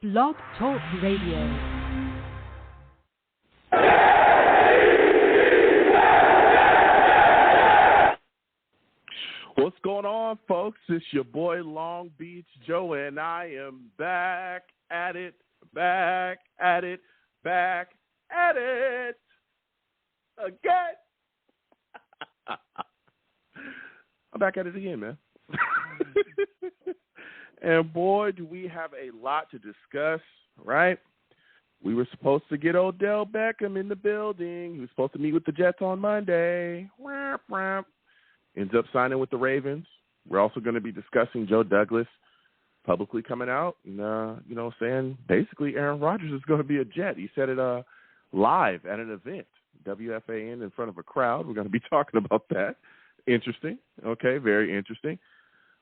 Blog Talk Radio. What's going on, folks? It's your boy Long Beach Joe, and I am back at it again. I'm back at it again, man. And boy, do we have a lot to discuss, right? We were supposed to get Odell Beckham in the building. He was supposed to meet with the Jets on Monday. Ends up signing with the Ravens. We're also going to be discussing Joe Douglas publicly coming out and, saying basically Aaron Rodgers is going to be a Jet. He said it live at an event, WFAN, in front of a crowd. We're going to be talking about that. Interesting. Okay, very interesting.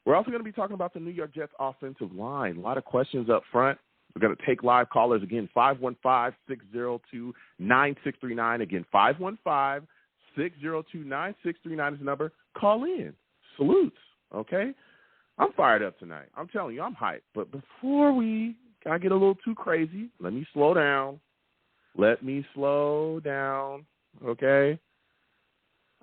We're also going to be talking about the New York Jets offensive line. A lot of questions up front. We're going to take live callers again, 515-602-9639. Again, 515-602-9639 is the number. Call in. Salutes, okay? I'm fired up tonight. I'm telling you, I'm hyped. But before I get a little too crazy, let me slow down. Okay?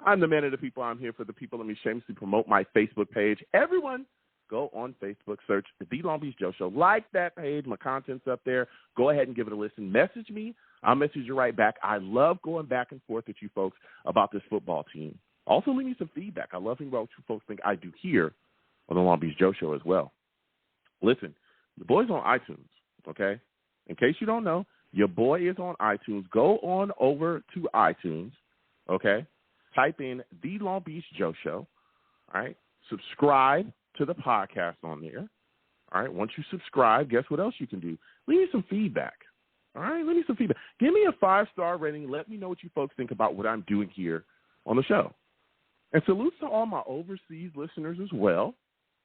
I'm the man of the people. I'm here for the people. Let me shamelessly promote my Facebook page. Everyone, go on Facebook, search The Long Beach Joe Show. Like that page. My content's up there. Go ahead and give it a listen. Message me. I'll message you right back. I love going back and forth with you folks about this football team. Also, leave me some feedback. I love hearing about what you folks think I do here on The Long Beach Joe Show as well. Listen, the boy's on iTunes, okay? In case you don't know, your boy is on iTunes. Go on over to iTunes, okay? Type in The Long Beach Joe Show, all right? Subscribe to the podcast on there, all right? Once you subscribe, guess what else you can do? Leave me some feedback, all right? Leave me some feedback. Give me a 5-star rating. Let me know what you folks think about what I'm doing here on the show. And salutes to all my overseas listeners as well,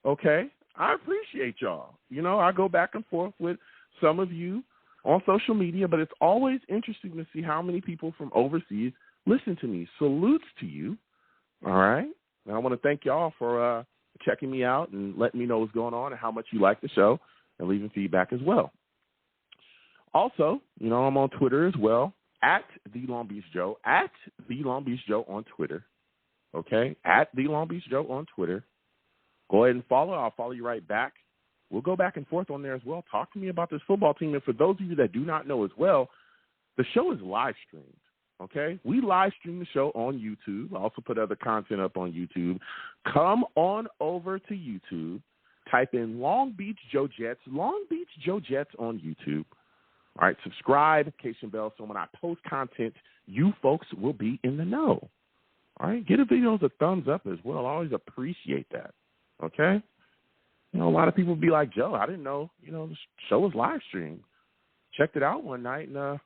okay? I appreciate y'all. I go back and forth with some of you on social media, but it's always interesting to see how many people from overseas listen to me. Salutes to you, all right? And I want to thank y'all for checking me out and letting me know what's going on and how much you like the show and leaving feedback as well. Also, I'm on Twitter as well, at The Long Beach Joe, at The Long Beach Joe on Twitter, okay? At The Long Beach Joe on Twitter. Go ahead and follow. I'll follow you right back. We'll go back and forth on there as well. Talk to me about this football team. And for those of you that do not know as well, the show is live streamed. Okay, we live stream the show on YouTube. I also put other content up on YouTube. Come on over to YouTube. Type in Long Beach Joe Jets, Long Beach Joe Jets on YouTube. All right, subscribe, notification bell, so when I post content, you folks will be in the know. All right, give the videos a thumbs up as well. I always appreciate that. Okay? A lot of people be like, Joe, I didn't know, the show was live streamed. Checked it out one night, and,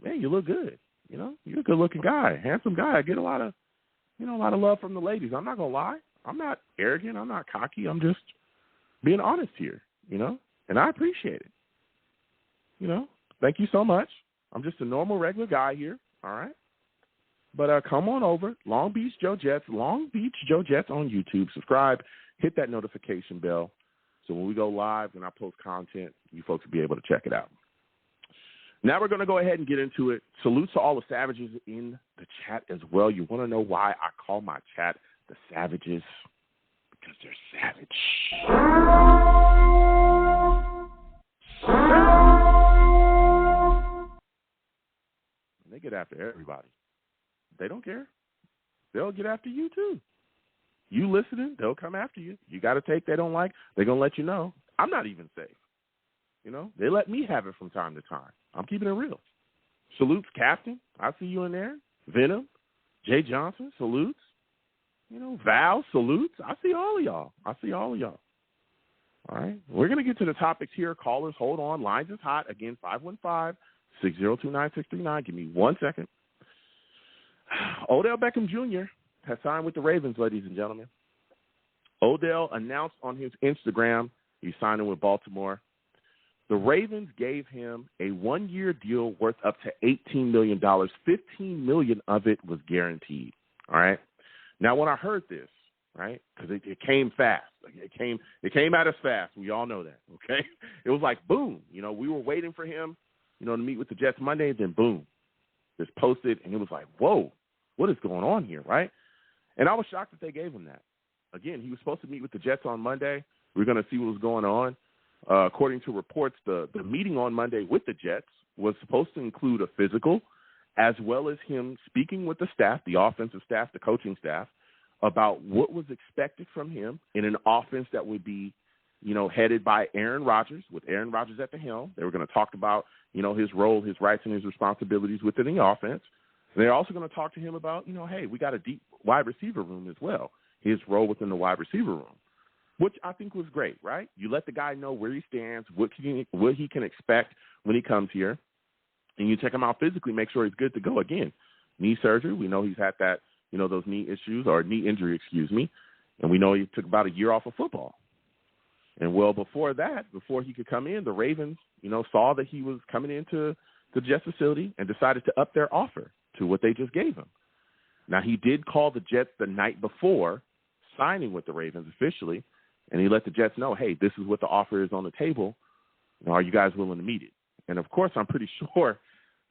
man, you look good. You're a good-looking guy, handsome guy. I get a lot of love from the ladies. I'm not going to lie. I'm not arrogant. I'm not cocky. I'm just being honest here, and I appreciate it. Thank you so much. I'm just a normal, regular guy here, all right? But come on over, Long Beach Joe Jets, Long Beach Joe Jets on YouTube. Subscribe, hit that notification bell, so when we go live and I post content, you folks will be able to check it out. Now we're going to go ahead and get into it. Salutes to all the Savages in the chat as well. You want to know why I call my chat the Savages? Because they're savage. And they get after everybody. They don't care. They'll get after you too. You listening, they'll come after you. You got a take they don't like, they're going to let you know. I'm not even safe. They let me have it from time to time. I'm keeping it real. Salutes, Captain. I see you in there. Venom, Jay Johnson, salutes. Val, salutes. I see all of y'all. All right. We're going to get to the topics here. Callers, hold on. Lines is hot. Again, 515-602-9639. Give me 1 second. Odell Beckham Jr. has signed with the Ravens, ladies and gentlemen. Odell announced on his Instagram he's signing with Baltimore. The Ravens gave him a 1-year deal worth up to $18 million. $15 million of it was guaranteed. All right. Now, when I heard this, right? Because it came fast. Like, it came at us fast. We all know that, okay? It was like, boom. You know, we were waiting for him, you know, to meet with the Jets Monday, and then boom, just posted, and it was like, whoa, what is going on here, right? And I was shocked that they gave him that. Again, he was supposed to meet with the Jets on Monday. We're going to see what was going on. According to reports, the meeting on Monday with the Jets was supposed to include a physical, as well as him speaking with the staff, the offensive staff, the coaching staff, about what was expected from him in an offense that would be, you know, headed by Aaron Rodgers, with Aaron Rodgers at the helm. They were going to talk about, you know, his role, his rights, and his responsibilities within the offense. They're also going to talk to him about, you know, hey, we got a deep wide receiver room as well, his role within the wide receiver room, which I think was great, right? You let the guy know where he stands, what he can expect when he comes here, and you check him out physically, make sure he's good to go. Again, knee surgery, we know he's had that, you know, those knee issues, or knee injury, and we know he took about a year off of football. And, well, before that, before he could come in, the Ravens, you know, saw that he was coming into the Jets facility and decided to up their offer to what they just gave him. Now, he did call the Jets the night before signing with the Ravens officially, and he let the Jets know, hey, this is what the offer is on the table. You know, are you guys willing to meet it? And, of course, I'm pretty sure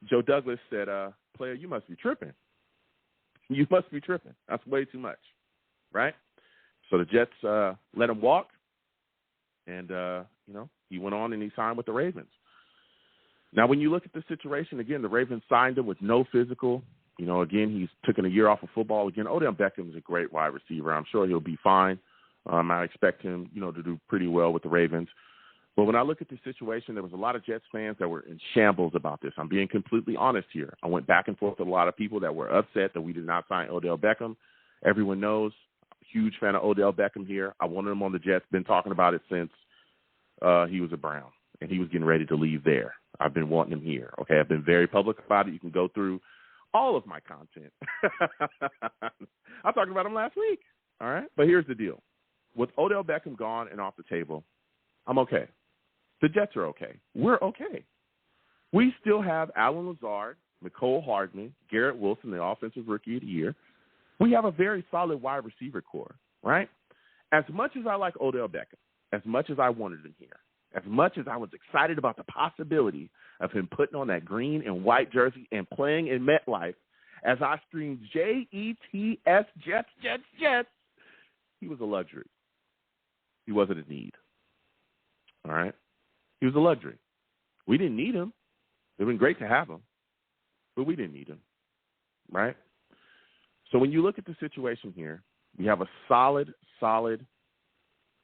Joe Douglas said, player, you must be tripping. You must be tripping. That's way too much, right? So the Jets let him walk, and, you know, he went on and he signed with the Ravens. Now, when you look at the situation, again, the Ravens signed him with no physical. You know, again, he's taken a year off of football. Again, Odell Beckham is a great wide receiver. I'm sure he'll be fine. I expect him, you know, to do pretty well with the Ravens. But when I look at the situation, there was a lot of Jets fans that were in shambles about this. I'm being completely honest here. I went back and forth with a lot of people that were upset that we did not sign Odell Beckham. Everyone knows, huge fan of Odell Beckham here. I wanted him on the Jets. Been talking about it since he was a Brown, and he was getting ready to leave there. I've been wanting him here, okay? I've been very public about it. You can go through all of my content. I talked about him last week, all right? But here's the deal. With Odell Beckham gone and off the table, I'm okay. The Jets are okay. We're okay. We still have Alan Lazard, Mecole Hardman, Garrett Wilson, the offensive rookie of the year. We have a very solid wide receiver core, right? As much as I like Odell Beckham, as much as I wanted him here, as much as I was excited about the possibility of him putting on that green and white jersey and playing in MetLife, as I screamed Jets, Jets, Jets, Jets, he was a luxury. He wasn't a need. All right? He was a luxury. We didn't need him. It would have been great to have him, but we didn't need him, right? So when you look at the situation here, we have a solid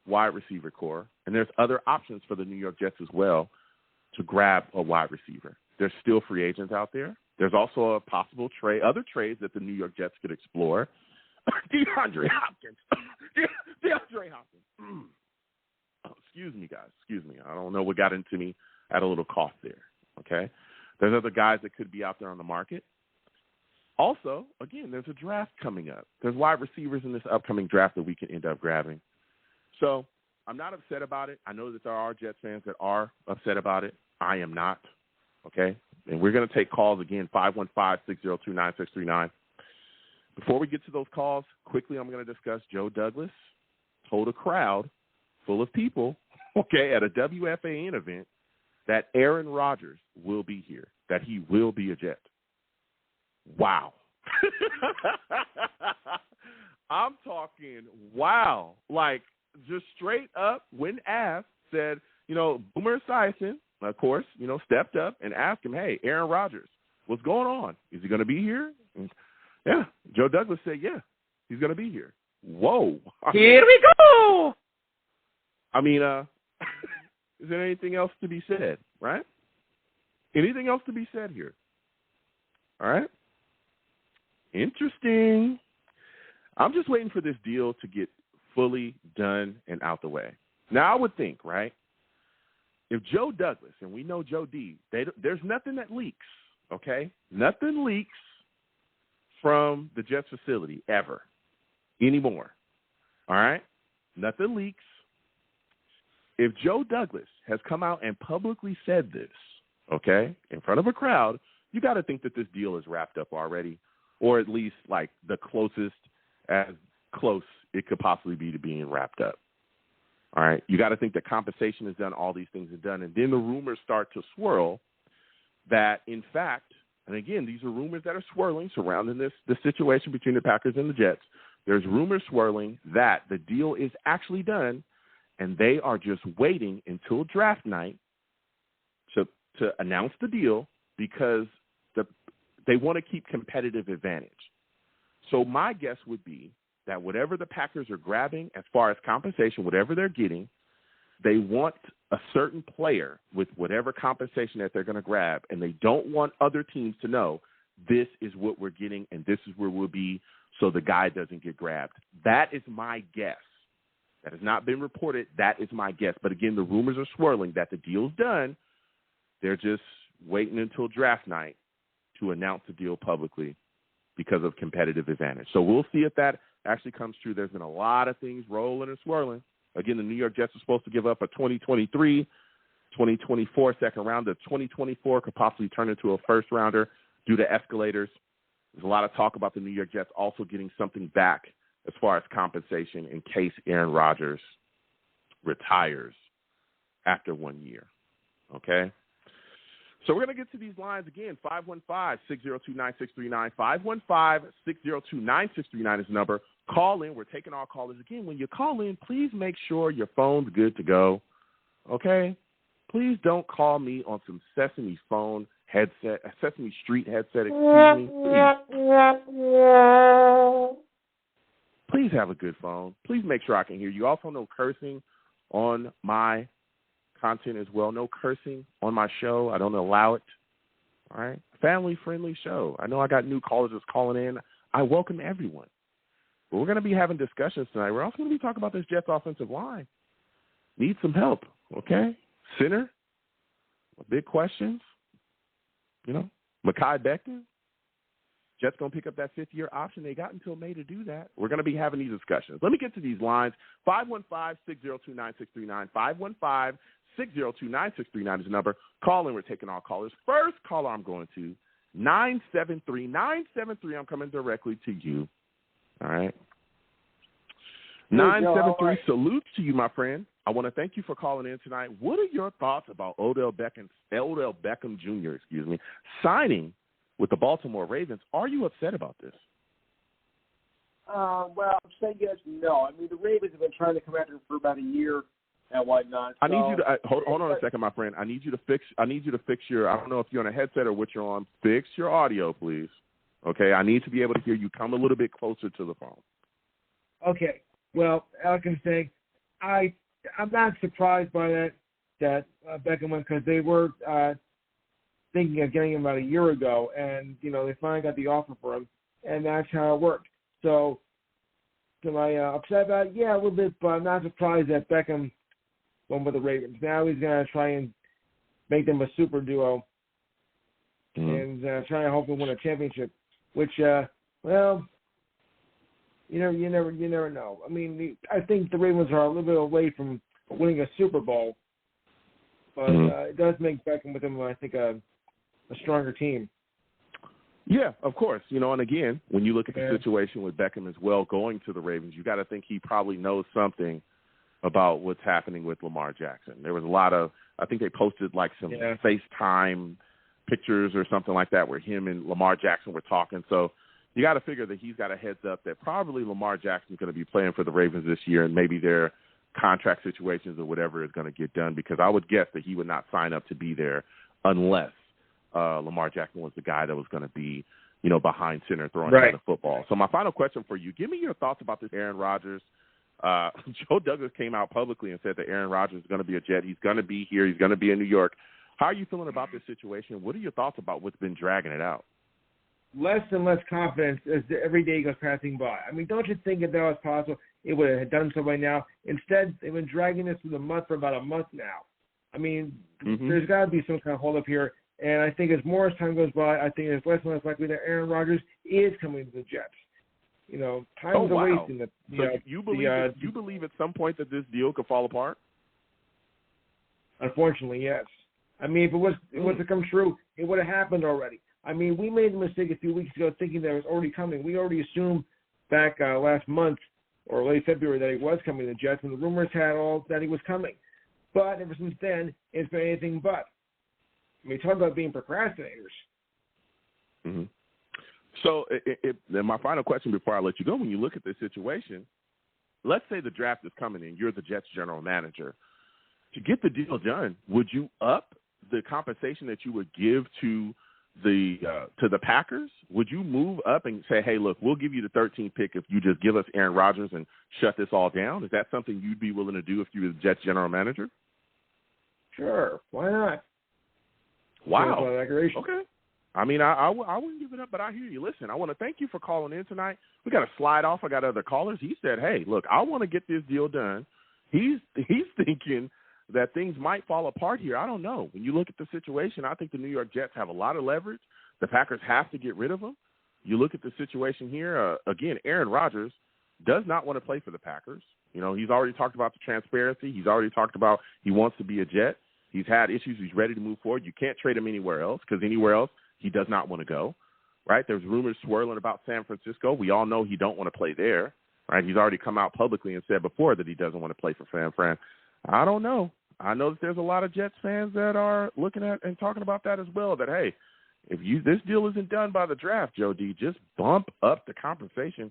wide receiver core, and there's other options for the New York Jets as well to grab a wide receiver. There's still free agents out there. There's also a possible trade, other trades that the New York Jets could explore. DeAndre Hopkins. DeAndre Hopkins. Oh, excuse me, guys. Excuse me. I don't know what got into me. I had a little cough there, okay? There's other guys that could be out there on the market. Also, again, there's a draft coming up. There's wide receivers in this upcoming draft that we can end up grabbing. So I'm not upset about it. I know that there are Jets fans that are upset about it. I am not, okay? And we're going to take calls again, 515-602-9639. Before we get to those calls, quickly I'm going to discuss Joe Douglas told a crowd full of people, okay, at a WFAN event that Aaron Rodgers will be here, that he will be a Jet. Wow. I'm talking wow. Like, just straight up, when asked, said, you know, Boomer Esiason, of course, you know, stepped up and asked him, hey, Aaron Rodgers, what's going on? Is he going to be here? And, yeah, Joe Douglas said, yeah, he's going to be here. Whoa. Here we go. I mean, is there anything else to be said, right? Anything else to be said here? All right. Interesting. I'm just waiting for this deal to get fully done and out the way. Now, I would think, right, if Joe Douglas, and we know Joe D, there's nothing that leaks, okay? Nothing leaks from the Jets facility ever anymore, all right? Nothing leaks. If Joe Douglas has come out and publicly said this, okay, in front of a crowd, you got to think that this deal is wrapped up already, or at least like the closest as close it could possibly be to being wrapped up. All right, you got to think that compensation is done, all these things are done, and then the rumors start to swirl that, in fact, and again, these are rumors that are swirling surrounding this situation between the Packers and the Jets. There's rumors swirling that the deal is actually done, and they are just waiting until draft night to announce the deal because they want to keep competitive advantage. So my guess would be that whatever the Packers are grabbing as far as compensation, whatever they're getting, they want a certain player with whatever compensation that they're going to grab, and they don't want other teams to know this is what we're getting and this is where we'll be so the guy doesn't get grabbed. That is my guess. That has not been reported. That is my guess. But, again, the rumors are swirling that the deal's done. They're just waiting until draft night to announce the deal publicly because of competitive advantage. So we'll see if that actually comes true. There's been a lot of things rolling and swirling. Again, the New York Jets are supposed to give up a 2023, 2024 second round. The 2024 could possibly turn into a first rounder due to escalators. There's a lot of talk about the New York Jets also getting something back as far as compensation in case Aaron Rodgers retires after 1 year. Okay? So we're going to get to these lines again. 515-602-9639. 515-602-9639 is the number. Call in. We're taking our callers. Again, when you call in, please make sure your phone's good to go. Okay? Please don't call me on some Sesame phone headset, a Sesame Street headset, excuse me. Please have a good phone. Please make sure I can hear you. Also, no cursing on my content as well. No cursing on my show. I don't allow it. All right? Family-friendly show. I know I got new callers that's calling in. I welcome everyone. But we're going to be having discussions tonight. We're also going to be talking about this Jets offensive line. Need some help, okay? Center, big questions. You know, Mekhi Becton. Jets going to pick up that fifth-year option. They got until May to do that. We're going to be having these discussions. Let me get to these lines. 515-602-9639. 515-602-9639 is the number. Call in. We're taking all callers. First caller I'm going to, 973. 973, I'm coming directly to you. All right. 973, salute to you, my friend. I want to thank you for calling in tonight. What are your thoughts about Odell Beckham Jr., signing with the Baltimore Ravens? Are you upset about this? Well, I'm saying yes, no. I mean, the Ravens have been trying to come after him for about a year and whatnot. I need you to hold on a second, my friend. I need you to fix your. I don't know if you're on a headset or what you're on. Fix your audio, please. Okay, I need to be able to hear you. Come a little bit closer to the phone. Okay. Well, like I'm saying, I'm not surprised by that Beckham went because they were thinking of getting him about a year ago, and they finally got the offer for him, and that's how it worked. So, am I upset about it? Yeah, a little bit, but I'm not surprised that Beckham went with the Ravens. Now he's going to try and make them a super duo and try and hopefully win a championship. Which, well, you never know. I mean, I think the Ravens are a little bit away from winning a Super Bowl, but it does make Beckham with them, I think, a stronger team. Yeah, of course. And again, when you look at the situation with Beckham as well going to the Ravens, you got to think he probably knows something about what's happening with Lamar Jackson. There was a lot of, I think they posted like some FaceTime pictures or something like that where him and Lamar Jackson were talking. So you got to figure that he's got a heads up that probably Lamar Jackson's going to be playing for the Ravens this year, and maybe their contract situations or whatever is going to get done, because I would guess that he would not sign up to be there unless Lamar Jackson was the guy that was going to be, behind center throwing the football. So my final question for you, give me your thoughts about this Aaron Rodgers. Joe Douglas came out publicly and said that Aaron Rodgers is going to be a Jet. He's going to be here. He's going to be in New York. How are you feeling about this situation? What are your thoughts about what's been dragging it out? Less and less confidence as every day goes passing by. I mean, don't you think if that was possible, it would have done so by now? Instead, they've been dragging this through the mud for about a month now. I mean, there's got to be some kind of hold-up here. And I think as more as time goes by, I think it's less and less likely that Aaron Rodgers is coming to the Jets. Time's wasting. You believe at some point that this deal could fall apart? Unfortunately, yes. I mean, if it was to come true, it would have happened already. I mean, we made the mistake a few weeks ago thinking that it was already coming. We already assumed back last month or late February that he was coming to the Jets, and the rumors had all that he was coming. But ever since then, it's been anything but. I mean, talk about being procrastinators. Mm-hmm. So then my final question before I let you go, when you look at this situation, let's say the draft is coming in, you're the Jets general manager. To get the deal done, would you up the compensation that you would give to the Packers? Would you move up and say, hey, look, we'll give you the 13th pick if you just give us Aaron Rodgers and shut this all down? Is that something you'd be willing to do if you were the Jets general manager? Sure. Why not? Wow. Okay. I mean, I wouldn't give it up, but I hear you. Listen, I want to thank you for calling in tonight. We got to slide off. I got other callers. He said, hey, look, I want to get this deal done. He's thinking that things might fall apart here. I don't know. When you look at the situation, I think the New York Jets have a lot of leverage. The Packers have to get rid of him. You look at the situation here, again, Aaron Rodgers does not want to play for the Packers. You know, he's already talked about the transparency. He's already talked about he wants to be a Jet. He's had issues. He's ready to move forward. You can't trade him anywhere else because anywhere else he does not want to go, right? There's rumors swirling about San Francisco. We all know he don't want to play there, right? He's already come out publicly and said before that he doesn't want to play for San Fran. I don't know. I know that there's a lot of Jets fans that are looking at and talking about that as well, that, hey, if this deal isn't done by the draft, Joe D, just bump up the compensation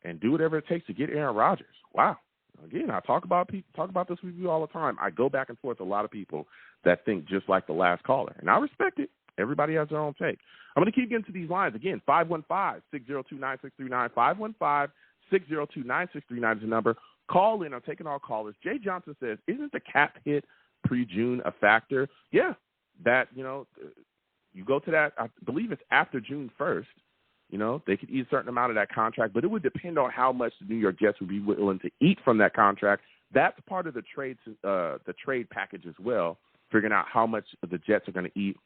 and do whatever it takes to get Aaron Rodgers. Wow. Again, I talk about this with you all the time. I go back and forth with a lot of people that think just like the last caller, and I respect it. Everybody has their own take. I'm going to keep getting to these lines. Again, 515-602-9639, 515-602-9639 is the number. Call in. I'm taking all callers. Jay Johnson says, isn't the cap hit pre-June a factor? Yeah, that, you go to that, I believe it's after June 1st. They could eat a certain amount of that contract, but it would depend on how much the New York Jets would be willing to eat from that contract. That's part of the trade package as well, figuring out how much the Jets are going to eat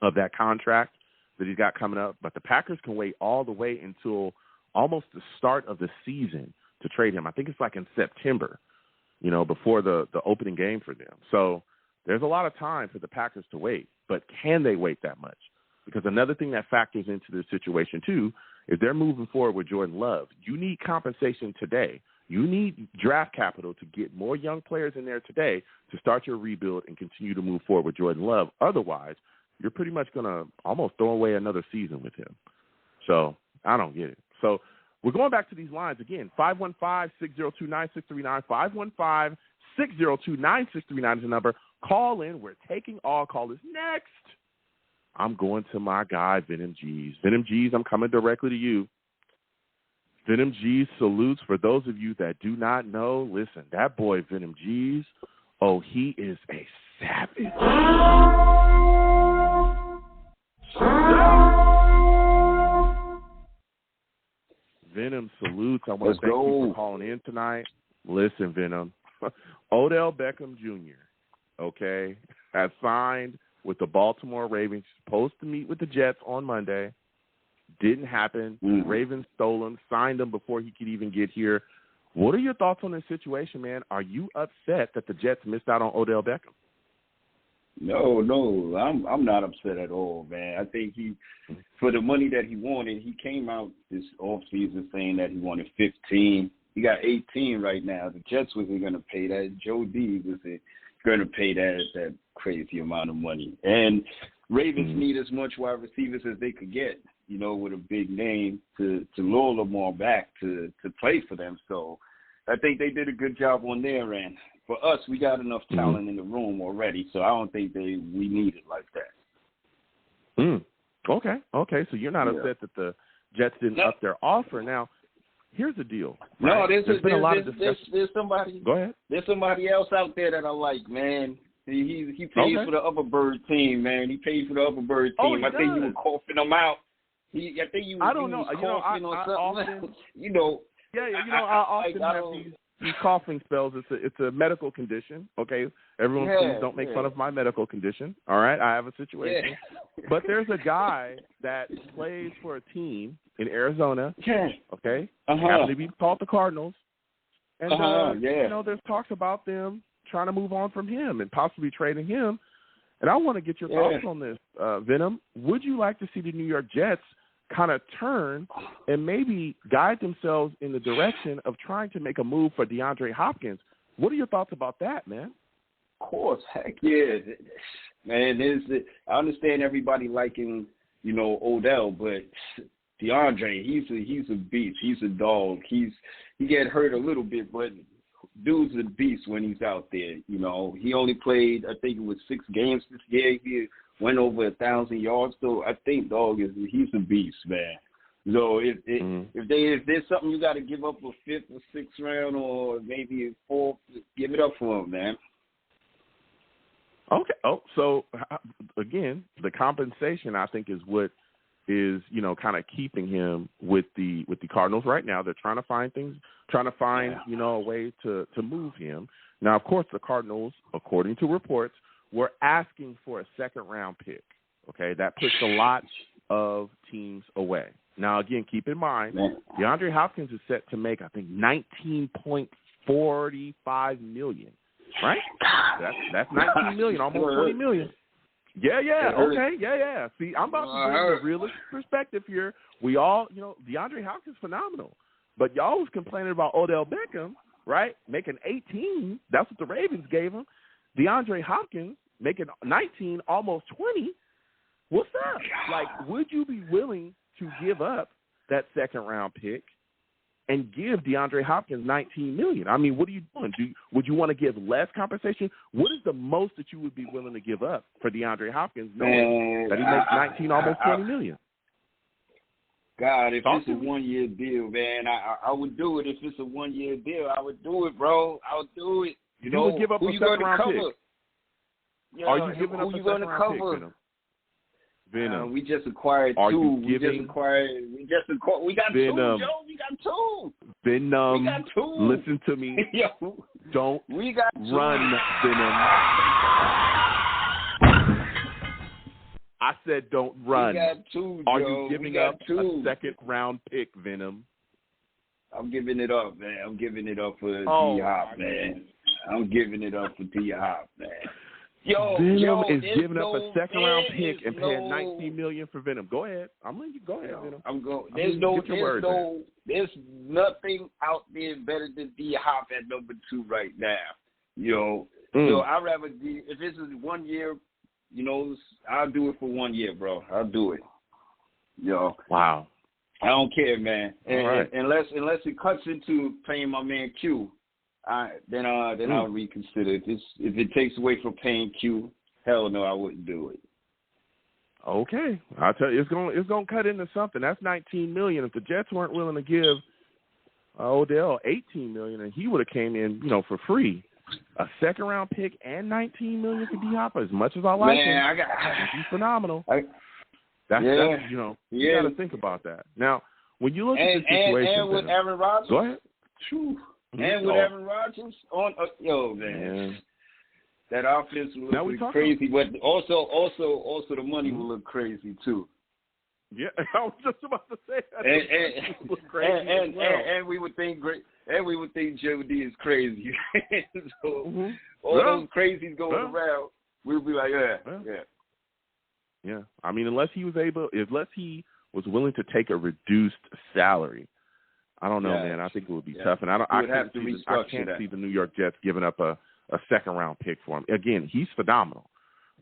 of that contract that he's got coming up. But the Packers can wait all the way until almost the start of the season to trade him. I think it's like in September, before the opening game for them. So there's a lot of time for the Packers to wait, but can they wait that much? Because another thing that factors into this situation, too, is they're moving forward with Jordan Love. You need compensation today. You need draft capital to get more young players in there today to start your rebuild and continue to move forward with Jordan Love. Otherwise, you're pretty much going to almost throw away another season with him. So I don't get it. So we're going back to these lines again. 515-602-9639, 515-602-9639 is the number. Call in. We're taking all callers. Next, I'm going to my guy, Venom G's. Venom G's, I'm coming directly to you. Venom G's salutes. For those of you that do not know, listen, that boy Venom G's, he is a savage. Venom salutes. I want to thank you for calling in tonight. Listen, Venom, Odell Beckham Jr., has signed with the Baltimore Ravens. Supposed to meet with the Jets on Monday. Didn't happen. Ravens stole him, signed him before he could even get here. What are your thoughts on this situation, man? Are you upset that the Jets missed out on Odell Beckham? No, I'm not upset at all, man. I think for the money that he wanted, he came out this offseason saying that he wanted 15. He got 18 right now. The Jets wasn't going to pay that. Joe D wasn't going to pay that crazy amount of money. And Ravens need as much wide receivers as they could get, with a big name to lure Lamar back to play for them. So I think they did a good job on their end. For us, we got enough talent in the room already, so I don't think we need it like that. Okay. So you're not upset that the Jets didn't up their offer. Now, here's the deal. Right? No, there's been a lot of discussion. There's somebody. Go ahead. There's somebody else out there that I like, man. He pays for the other bird team, man. He paid for the other bird team. I think you were coughing him out. I think you. I don't know. Coughing on something. Often, Yeah. I often have these coughing spells. It's a medical condition. Okay, everyone please don't make fun of my medical condition. All right, I have a situation. Yeah. But there's a guy that plays for a team in Arizona. Okay, happen to be called the Cardinals. And there's talks about them trying to move on from him and possibly trading him. And I want to get your thoughts on this, Venom. Would you like to see the New York Jets kind of turn and maybe guide themselves in the direction of trying to make a move for DeAndre Hopkins. What are your thoughts about that, man? Of course, heck yeah, man. I understand everybody liking, Odell, but DeAndre, he's a beast. He's a dog. He get hurt a little bit, but dude's a beast when he's out there. He only played, I think it was 6 games this year. He went over 1,000 yards. So I think he's a beast, man. So if there's something you got to give up a 5th or 6th round or maybe a 4th, give it up for him, man. Okay. Oh, so again, the compensation I think is what is kind of keeping him with the Cardinals right now. They're trying to find a way to move him. Now, of course, the Cardinals, according to reports, were asking for a 2nd-round pick. Okay, that pushed a lot of teams away. Now, again, keep in mind, DeAndre Hopkins is set to make, I think, $19.45 million. Right? That's $19 million, almost $20 million. Yeah, okay, yeah. See, I'm about to bring the realistic perspective here. We all, DeAndre Hopkins phenomenal, but y'all was complaining about Odell Beckham, right? Making 18. That's what the Ravens gave him. DeAndre Hopkins making 19, almost 20. What's up? Like, would you be willing to give up that 2nd-round pick and give DeAndre Hopkins $19 million? I mean, what are you doing? Would you want to give less compensation? What is the most that you would be willing to give up for DeAndre Hopkins, knowing that he makes $19, almost $20 million? God, if it's a 1-year deal, man, I would do it. If it's a 1-year deal, I would do it, bro. I would do it. You would give up a 2nd-round pick. Yeah, are you giving up a 2nd-round pick, Venom? We just acquired 2. We got 2, Joe. We got 2. Venom. We got 2. Listen to me. Yo, don't we got 2. Run, Venom. I said don't run. We got 2, Are Joe. you giving up a 2nd-round pick, Venom? I'm giving it up, man. I'm giving it up for D-Hop, man. I'm giving it up for D-Hop, man. Venom is giving up a 2nd-round pick and paying $19 million for Venom. Go ahead. I'm letting you go ahead, Venom. There's nothing out there better than D-Hop at number 2 right now. So I'd rather if this is 1 year, I'll do it for 1 year, bro. I'll do it. Wow. I don't care, man. Right. Unless it cuts into paying my man Q. Then I'll reconsider. If it takes away from paying Q, hell no, I wouldn't do it. Okay, I'll tell you, it's gonna cut into something. That's $19 million. If the Jets weren't willing to give Odell $18 million, and he would have came in, for free, a 2nd-round pick and $19 million for D-Hop. As much as I like him, he's phenomenal. You got to think about that. Now, when you look at the situation, and with Aaron Rodgers, go ahead. And with Aaron Rodgers man, that offense will look crazy, but also the money will look crazy too. Yeah, I was just about to say that. And we would think Joe D is crazy. So those crazies going around, we'll be like, yeah. I mean, unless he was willing to take a reduced salary. I don't know, man. I think it would be tough, and I can't see the New York Jets giving up a 2nd-round pick for him. Again, he's phenomenal,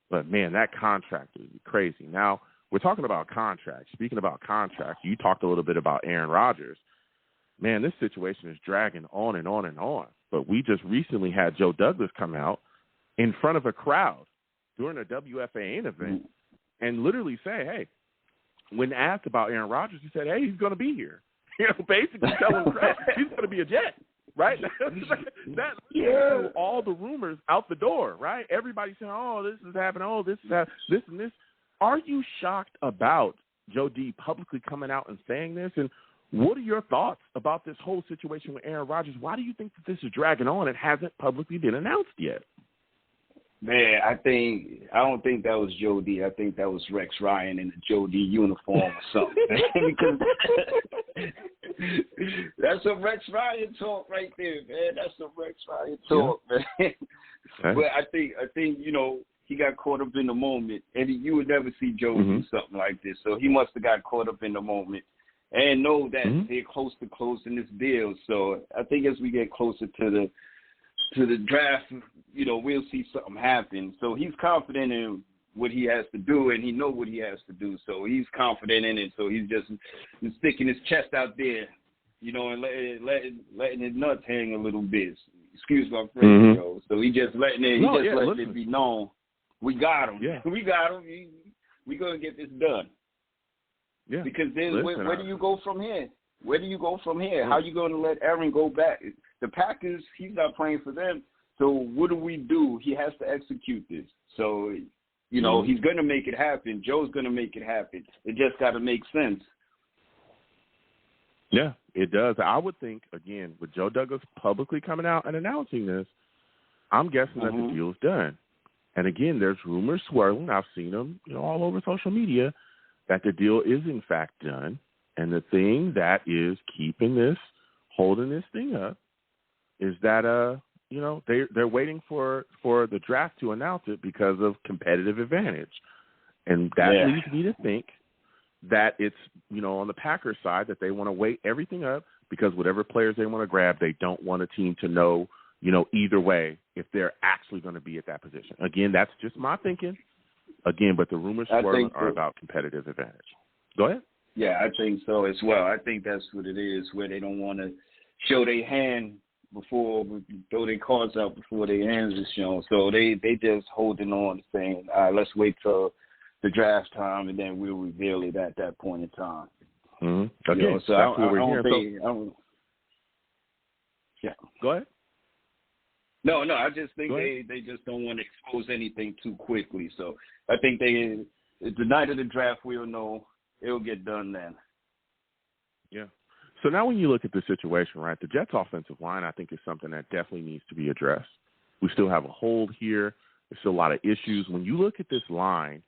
but man, that contract is crazy. Now we're talking about contracts. Speaking about contracts, you talked a little bit about Aaron Rodgers. Man, this situation is dragging on and on and on. But we just recently had Joe Douglas come out in front of a crowd during a WFAN event and literally say, "Hey," when asked about Aaron Rodgers, he said, "Hey, he's going to be here." Basically telling him he's going to be a Jet, right? that threw all the rumors out the door, right? Everybody saying, "Oh, this is happening. Oh, this is this and this." Are you shocked about Joe D publicly coming out and saying this? And what are your thoughts about this whole situation with Aaron Rodgers? Why do you think that this is dragging on and hasn't publicly been announced yet? Man, I don't think that was Joe D. I think that was Rex Ryan in the Joe D uniform or something. Because that's some Rex Ryan talk right there, man. That's some Rex Ryan talk, man. Okay. But I think he got caught up in the moment, and you would never see Joe do something like this. So he must have got caught up in the moment and know that they're close to closing this deal. So I think as we get closer to the draft, we'll see something happen. So he's confident in what he has to do, and he knows what he has to do. So he's confident in it. So he's just sticking his chest out there, and letting his nuts hang a little bit. Excuse my French, So he just letting it be known. We got him. Yeah. We got him. We gonna get this done. Yeah. Because then where do you go from here? Where do you go from here? How you gonna let Aaron go back? The Packers, he's not playing for them. So what do we do? He has to execute this. So, he's going to make it happen. Joe's going to make it happen. It just got to make sense. Yeah, it does. I would think, again, with Joe Douglas publicly coming out and announcing this, I'm guessing that the deal's done. And, again, there's rumors swirling. I've seen them, all over social media, that the deal is, in fact, done. And the thing that is holding this thing up, is that they're waiting for the draft to announce it because of competitive advantage. And that leads me to think that it's, on the Packers side, that they want to wait everything up because whatever players they want to grab, they don't want a team to know, either way if they're actually going to be at that position. Again, that's just my thinking. Again, but the rumors swirling are about competitive advantage. Go ahead. Yeah, I think so as well. I think that's what it is, where they don't want to show their hand before, throw their cards out before their hands are shown. So they just holding on, saying, let's wait till the draft time, and then we'll reveal it at that point in time. Okay, so I don't think. Go ahead. No, I just think they just don't want to expose anything too quickly. So I think the night of the draft, we'll know. It'll get done then. Yeah. So now when you look at the situation, right, the Jets' offensive line, I think, is something that definitely needs to be addressed. We still have a hold here. There's still a lot of issues. When you look at this line,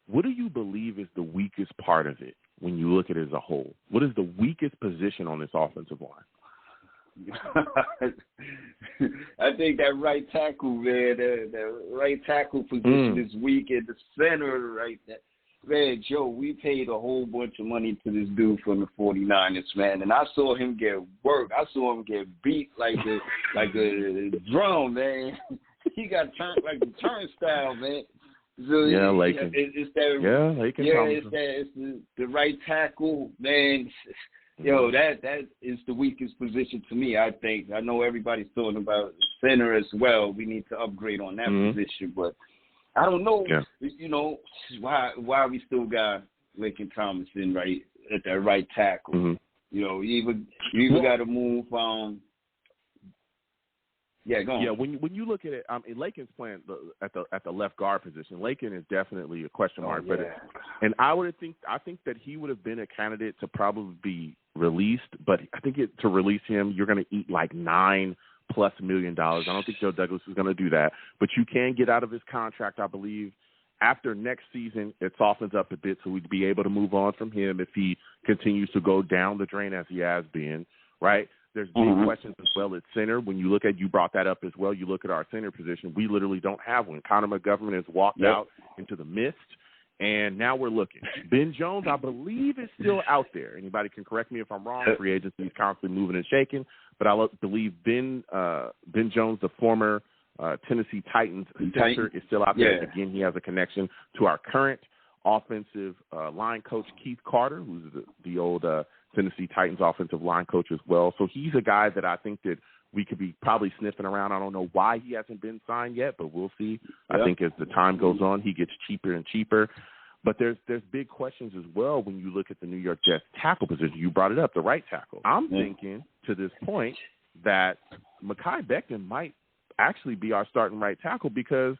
what do you believe is the weakest part of it when you look at it as a whole? What is the weakest position on this offensive line? I think that right tackle, man, the right tackle position is weak at the center right there. Man, Joe, we paid a whole bunch of money to this dude from the 49ers, man, and I saw him get worked. I saw him get beat like a drum, man. He got turned like a turnstile, man. So Lakin. It's that. Yeah, Lakin. It's the right tackle, man. That is the weakest position to me, I think. I know everybody's talking about center as well. We need to upgrade on that position, but I don't know, why we still got Lakin Tomlinson right at that right tackle. You even got to move. Go on. Yeah, when you look at it, Lakin's playing at the left guard position. Lakin is definitely a question mark, and I think that he would have been a candidate to probably be released, but I think to release him, you're going to eat like $9+ million. I don't think Joe Douglas is going to do that, but you can get out of his contract, I believe. After next season, it softens up a bit, so we'd be able to move on from him if he continues to go down the drain as he has been, right? There's big questions as well at center. When you look at, you brought that up as well, you look at our center position, we literally don't have one. Connor McGovern has walked out into the mist, and now we're looking. Ben Jones, I believe, is still out there. Anybody can correct me if I'm wrong. Free agency is constantly moving and shaking, but I believe Ben Jones, the former Tennessee Titans center, is still out there. Yeah. Again, he has a connection to our current offensive line coach, Keith Carter, who's the old Tennessee Titans offensive line coach as well. So he's a guy that I think that we could be probably sniffing around. I don't know why he hasn't been signed yet, but we'll see. Yep. I think as the time goes on, he gets cheaper and cheaper. But there's big questions as well when you look at the New York Jets tackle position. You brought it up, the right tackle. I'm thinking to this point that Mekhi Becton might actually be our starting right tackle, because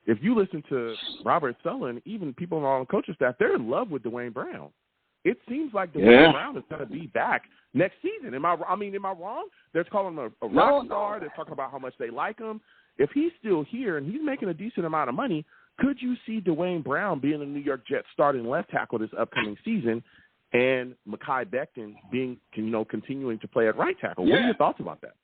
if you listen to Robert Sullivan, even people on the coaching staff, they're in love with Dwayne Brown. It seems like Dwayne Brown is going to be back next season. Am I wrong? They're calling him a rock star. They're talking about how much they like him. If he's still here and he's making a decent amount of money, could you see Dwayne Brown being a New York Jets starting left tackle this upcoming season, and Mekhi Becton being, continuing to play at right tackle? What are your thoughts about that?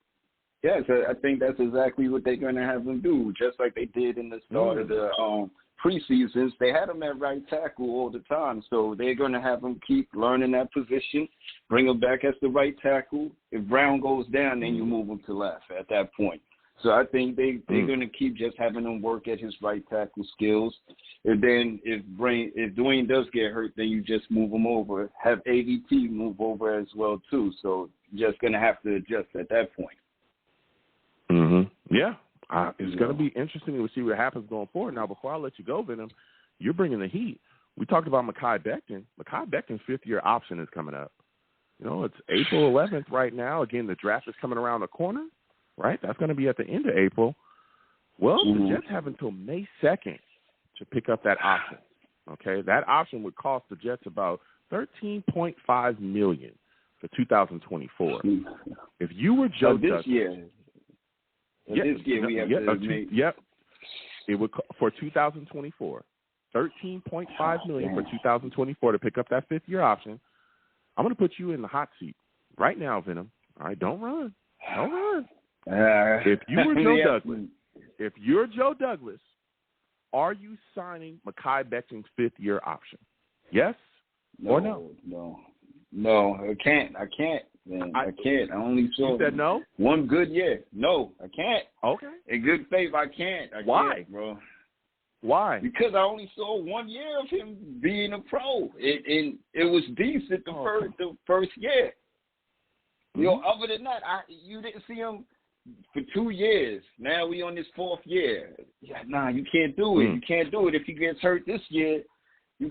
Yes, I think that's exactly what they're going to have him do, just like they did in the start of the preseasons. They had him at right tackle all the time, so they're going to have him keep learning that position, bring him back as the right tackle. If Brown goes down, then you move him to left at that point. So I think they're going to keep just having him work at his right tackle skills. And then if Dwayne does get hurt, then you just move him over. Have AVT move over as well, too. So you're just going to have to adjust at that point. Mm-hmm. Yeah. It's going to be interesting to see what happens going forward. Now, before I let you go, Venom, you're bringing the heat. We talked about Mekhi Becton. Mekhi Becton's fifth-year option is coming up. You know, it's April 11th right now. Again, the draft is coming around the corner, right? That's going to be at the end of April. Well, the Jets have until May 2nd to pick up that option, okay? That option would cost the Jets about $13.5 million for 2024. If you were Joe Douglas, this year we have to make. Yep. It would for 2024, $13.5 million for 2024 to pick up that fifth-year option. I'm going to put you in the hot seat right now, Venom. All right, don't run. Don't run. If you were Joe Douglas, are you signing Mekhi Becton's fifth-year option? Yes or no? No, I can't. Man, I can't. I only saw you said no? One good year. No, I can't. Okay. In good faith, I can't. Why? Can't, bro. Why? Because I only saw 1 year of him being a pro. And it was decent the first year. You know, other than that, you didn't see him for 2 years. Now we on this fourth year. Yeah, you can't do it. You can't do it. If he gets hurt this year, you're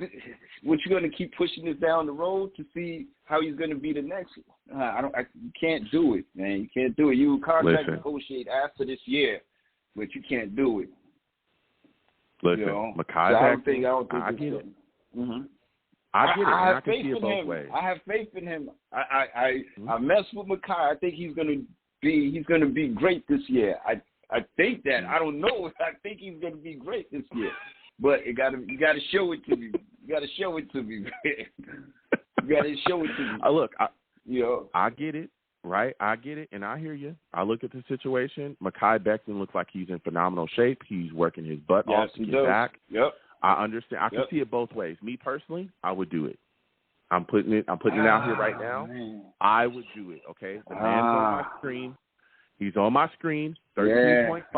going to keep pushing this down the road to see how he's going to be the next. You can't do it, man. You can't do it. You contract negotiate after this year, but you can't do it. Listen, you know? Mekhi Becton, I get it. Mm-hmm. I get it. I can see it both ways. I have faith in him. I mess with Mekhi. I think he's going to be great this year. I think that. I don't know. I think he's going to be great this year. But you got to show it to me. You got to show it to me. You got to show it to me. Look, I get it, right? I get it, and I hear you. I look at the situation. Mekhi Becton looks like he's in phenomenal shape. He's working his butt off to get back. Yep. I understand. I can see it both ways. Me personally, I would do it. I'm putting it out here right now. Man. I would do it. Okay, the man's on my screen. He's on my screen. 13.5. He's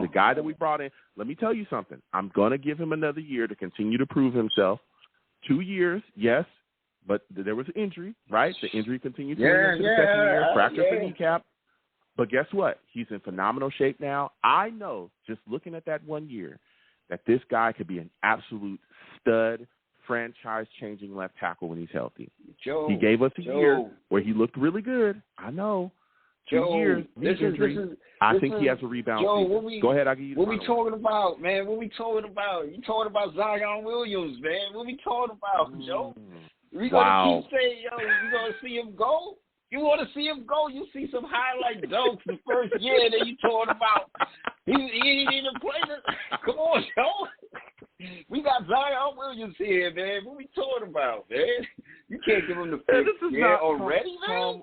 the guy that we brought in. Let me tell you something. I'm going to give him another year to continue to prove himself. 2 years, yes, but there was an injury, right? The injury continued to into the second year, fractured the kneecap. But guess what? He's in phenomenal shape now. I know, just looking at that 1 year, that this guy could be an absolute stud, franchise-changing left tackle when he's healthy. He gave us a year where he looked really good. I know. 2 years, I think he has a rebound. Go ahead, I'll give you the What we talking about, man? What we talking about? You talking about Zion Williams, man. What we talking about, Joe? We gonna keep saying, you gonna see him go? You want to see him go? You see some highlight dunks the first year that you talking about. He ain't even played it. Come on, Joe. We got Zion Williams here, man. What we talking about, man? You can't give him the fifth year already, man.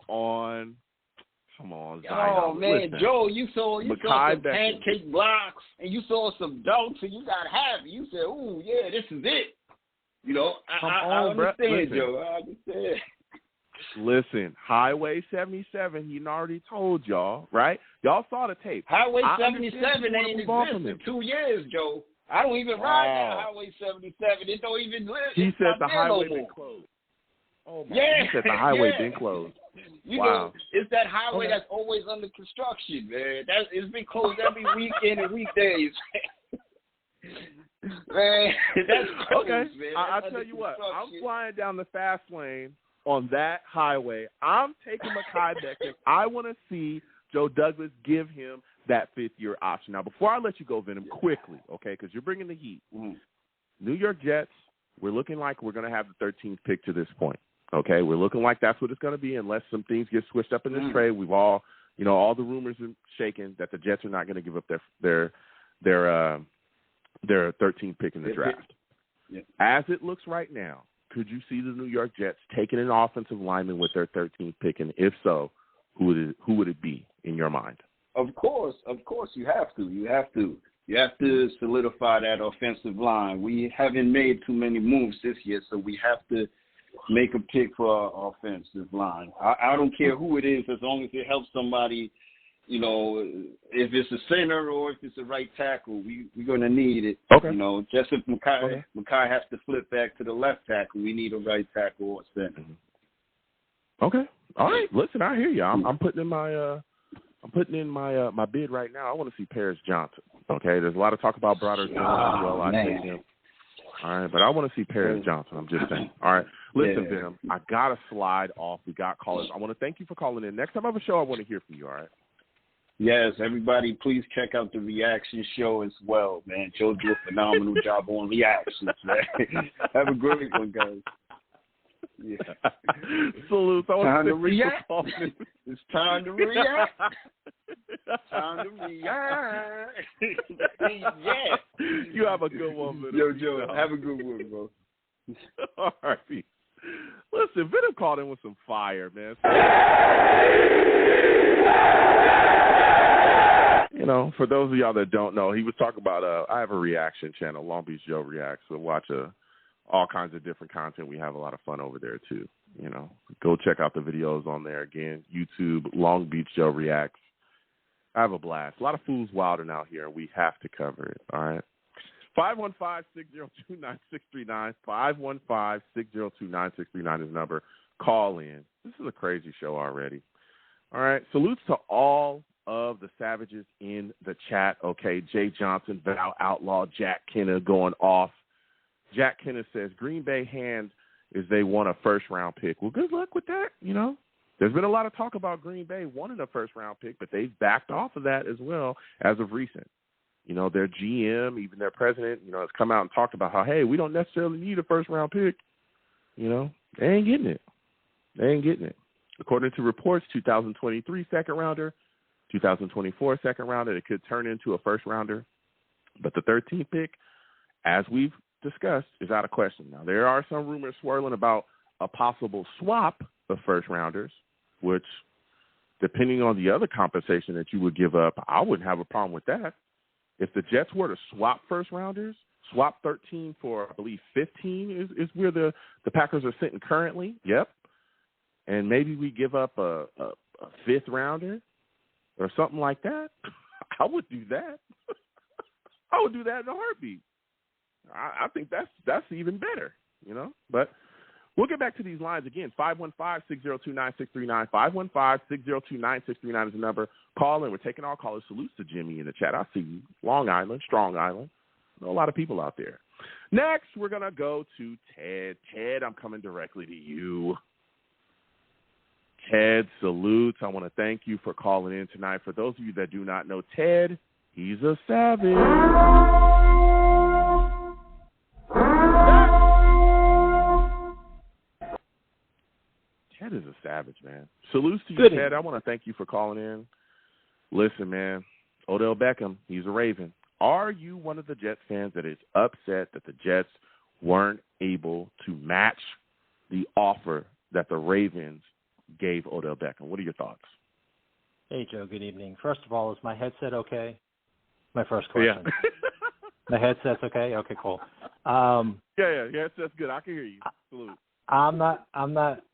Come on, Zion. Oh, man, listen. Joe, you saw some pancake blocks, and you saw some dunks, and you got happy. You said, ooh, yeah, this is it. You know, I understand, Joe. I understand. Listen, Highway 77, he already told y'all, right? Y'all saw the tape. Highway 77 ain't existed in 2 years, Joe. I don't even ride down Highway 77. It don't even live. He said the highway been closed. Oh, my. He said the highway been closed. You know, it's that highway that's always under construction, man. It's been closed every weekend and weekdays. Man, that's closed, man. I'll tell you what. I'm flying down the fast lane on that highway. I'm taking Mekhi Becton. I want to see Joe Douglas give him that fifth-year option. Now, before I let you go, Venom, quickly, okay, because you're bringing the heat. New York Jets, we're looking like we're going to have the 13th pick to this point. Okay, we're looking like that's what it's going to be unless some things get switched up in this trade. We've all the rumors are shaking that the Jets are not going to give up their 13th pick in the draft. As it looks right now, could you see the New York Jets taking an offensive lineman with their 13th pick? And if so, who would it be in your mind? Of course, you have to. You have to solidify that offensive line. We haven't made too many moves this year, so we have to make a pick for our offensive line. I don't care who it is, as long as it helps somebody. You know, if it's a center or if it's a right tackle, we're going to need it. Okay. You know, just if Mekhi has to flip back to the left tackle, we need a right tackle or center. Okay. All right. Listen, I hear you. I'm putting in my my bid right now. I want to see Paris Johnson. Okay. There's a lot of talk about Broderick Jones as well. I take him. All right, but I want to see Paris Johnson. I'm just saying. All right. Listen, Venom, I got to slide off. We got callers. I want to thank you for calling in. Next time I have a show, I want to hear from you, all right? Yes, everybody, please check out the reaction show as well, man. Joe do a phenomenal job on reactions, man. Have a great one, guys. Yeah. Salute. Time to react. It's time to react. Time to react. Yeah. You have a good one, Venom. Yo, Joe, have a good one, bro. All right. Listen, Venom called in with some fire, man. You know, for those of y'all that don't know, he was talking about, I have a reaction channel, Long Beach Joe Reacts. So watch all kinds of different content. We have a lot of fun over there, too. You know, go check out the videos on there. Again, YouTube, Long Beach Joe Reacts. I have a blast. A lot of fools wilding out here, and we have to cover it, all right? 515-602-9639. 515-602-9639 is the number. Call in. This is a crazy show already. All right. Salutes to all of the savages in the chat. Okay. Jay Johnson, Val Outlaw, Jack Kenna going off. Jack Kenna says Green Bay hands is they want a first-round pick. Well, good luck with that. You know, there's been a lot of talk about Green Bay wanting a first-round pick, but they've backed off of that as well as of recent. You know, their GM, even their president, you know, has come out and talked about how, hey, we don't necessarily need a first-round pick. You know, they ain't getting it. They ain't getting it. According to reports, 2023 second-rounder, 2024 second-rounder, it could turn into a first-rounder. But the 13th pick, as we've discussed, is out of question. Now, there are some rumors swirling about a possible swap of first-rounders, which, depending on the other compensation that you would give up, I wouldn't have a problem with that. If the Jets were to swap first-rounders, swap 13 for, I believe, 15 is where the Packers are sitting currently. Yep. And maybe we give up a fifth-rounder or something like that. I would do that. I would do that in a heartbeat. I think that's even better, you know. But we'll get back to these lines again. 515-602-9639. 515-602-9639 is the number. Call in. We're taking all callers. Salutes to Jimmy in the chat. I see you. Long Island, Strong Island. I know a lot of people out there. Next, we're going to go to Ted. Ted, I'm coming directly to you. Ted, salutes. I want to thank you for calling in tonight. For those of you that do not know Ted, he's a savage. Ted is a savage, man. Salutes to you, Ted. I want to thank you for calling in. Listen, man, Odell Beckham, he's a Raven. Are you one of the Jets fans that is upset that the Jets weren't able to match the offer that the Ravens gave Odell Beckham? What are your thoughts? Hey, Joe, good evening. First of all, is my headset okay? My first question. Yeah. My headset's okay? Okay, cool. Yeah, that's good. I can hear you. Salute. I'm not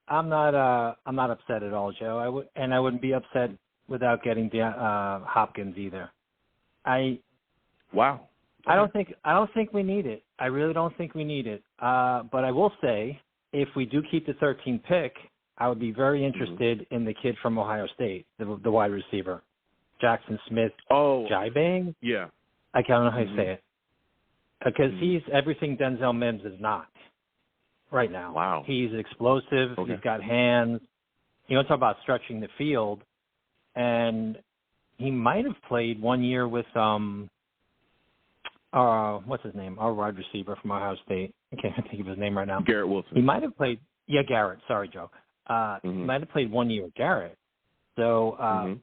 upset at all, Joe. I wouldn't be upset without getting Hopkins either. Wow. Okay. I don't think we need it. I really don't think we need it. But I will say, if we do keep the 13th pick, I would be very interested in the kid from Ohio State, the wide receiver, Jackson Smith. Oh, Jibang? Yeah. I don't know how you say it. Because he's everything Denzel Mims is not right now. Wow. He's explosive. Okay. He's got hands. You want to talk about stretching the field. And he might have played 1 year with what's his name? Our wide receiver from Ohio State. I can't think of his name right now. Garrett Wilson. He might have played. Yeah, Garrett. Sorry, Joe. He might have played 1 year with Garrett. So, and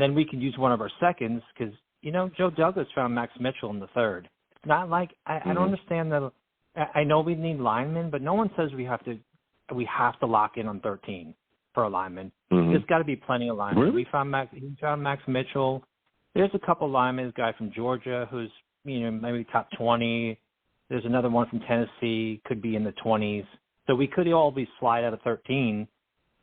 then we could use one of our seconds because, you know, Joe Douglas found Max Mitchell in the third. It's not like I don't understand that. I know we need linemen, but no one says we have to lock in on 13. for a lineman. Mm-hmm. There's got to be plenty of linemen. Really? He found Max Mitchell. There's a couple linemen. A guy from Georgia who's maybe top 20. There's another one from Tennessee, could be in the 20s. So we could all be slide out of 13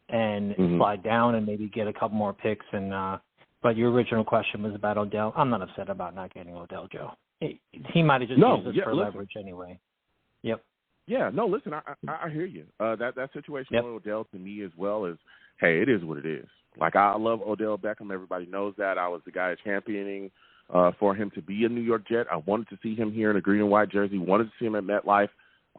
and slide down and maybe get a couple more picks. And but your original question was about Odell. I'm not upset about not getting Odell, Joe. He might have just used this for leverage anyway. Yep. Yeah, no, listen, I hear you. That situation with Odell to me as well is, hey, it is what it is. Like, I love Odell Beckham. Everybody knows that. I was the guy championing for him to be a New York Jet. I wanted to see him here in a green and white jersey, wanted to see him at MetLife.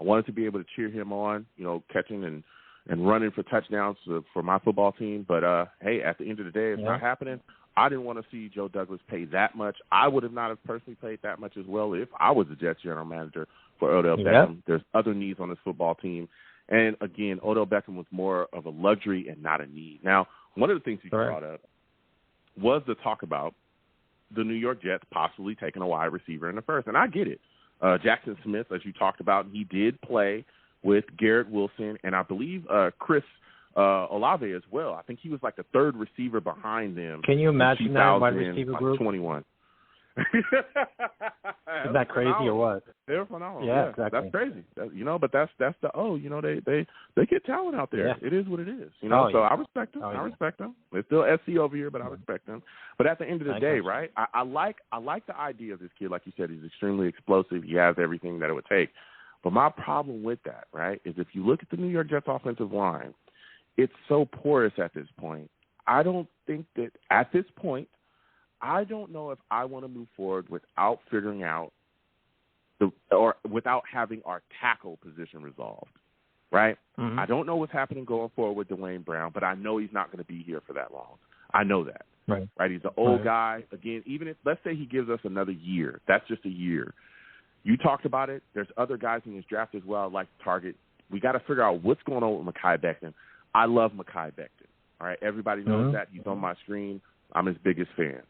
I wanted to be able to cheer him on, catching and running for touchdowns for my football team. But, hey, at the end of the day, it's not happening. I didn't want to see Joe Douglas pay that much. I would have not have personally paid that much as well if I was the Jets general manager for Odell Beckham. There's other needs on this football team. And, again, Odell Beckham was more of a luxury and not a need. Now, one of the things you brought up was the talk about the New York Jets possibly taking a wide receiver in the first. And I get it. Jackson Smith, as you talked about, he did play with Garrett Wilson and I believe Chris Olave as well. I think he was like the third receiver behind them. Can you imagine that wide receiver group? 21. Isn't that crazy or what? They're phenomenal. Yeah, exactly. That's crazy. But that's the they get talent out there. It is what it is. So I respect them. I respect them. It's still SC over here, but I respect them. But at the end of the day, right? I like the idea of this kid. Like you said, he's extremely explosive. He has everything that it would take. But my problem with that, right, is if you look at the New York Jets offensive line, it's so porous at this point. I don't think that at this point, I don't know if I want to move forward without figuring out or without having our tackle position resolved, right? I don't know what's happening going forward with Dwayne Brown, but I know he's not going to be here for that long. I know that, right? He's an old guy. Again, even if, let's say he gives us another year, that's just a year. You talked about it. There's other guys in this draft as well I'd like to target. We got to figure out what's going on with Mekhi Becton. I love Mekhi Becton, all right? Everybody knows that. He's on my screen. I'm his biggest fan.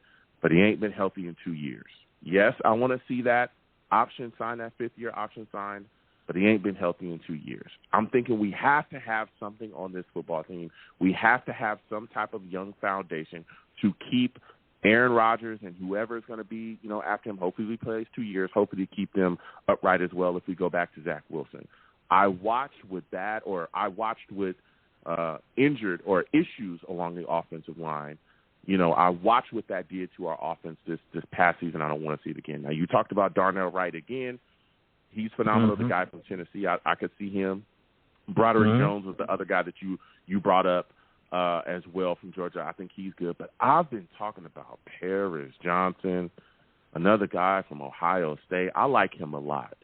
But he ain't been healthy in 2 years. Yes, I want to see that option sign, that fifth-year option signed, but he ain't been healthy in 2 years. I'm thinking we have to have something on this football team. We have to have some type of young foundation to keep Aaron Rodgers and whoever is going to be, after him. Hopefully he plays 2 years. Hopefully keep them upright as well if we go back to Zach Wilson. I watched with injured or issues along the offensive line. I watched what that did to our offense this past season. I don't want to see it again. Now, you talked about Darnell Wright again. He's phenomenal, the guy from Tennessee. I could see him. Broderick Jones was the other guy that you brought up as well from Georgia. I think he's good. But I've been talking about Paris Johnson, another guy from Ohio State. I like him a lot.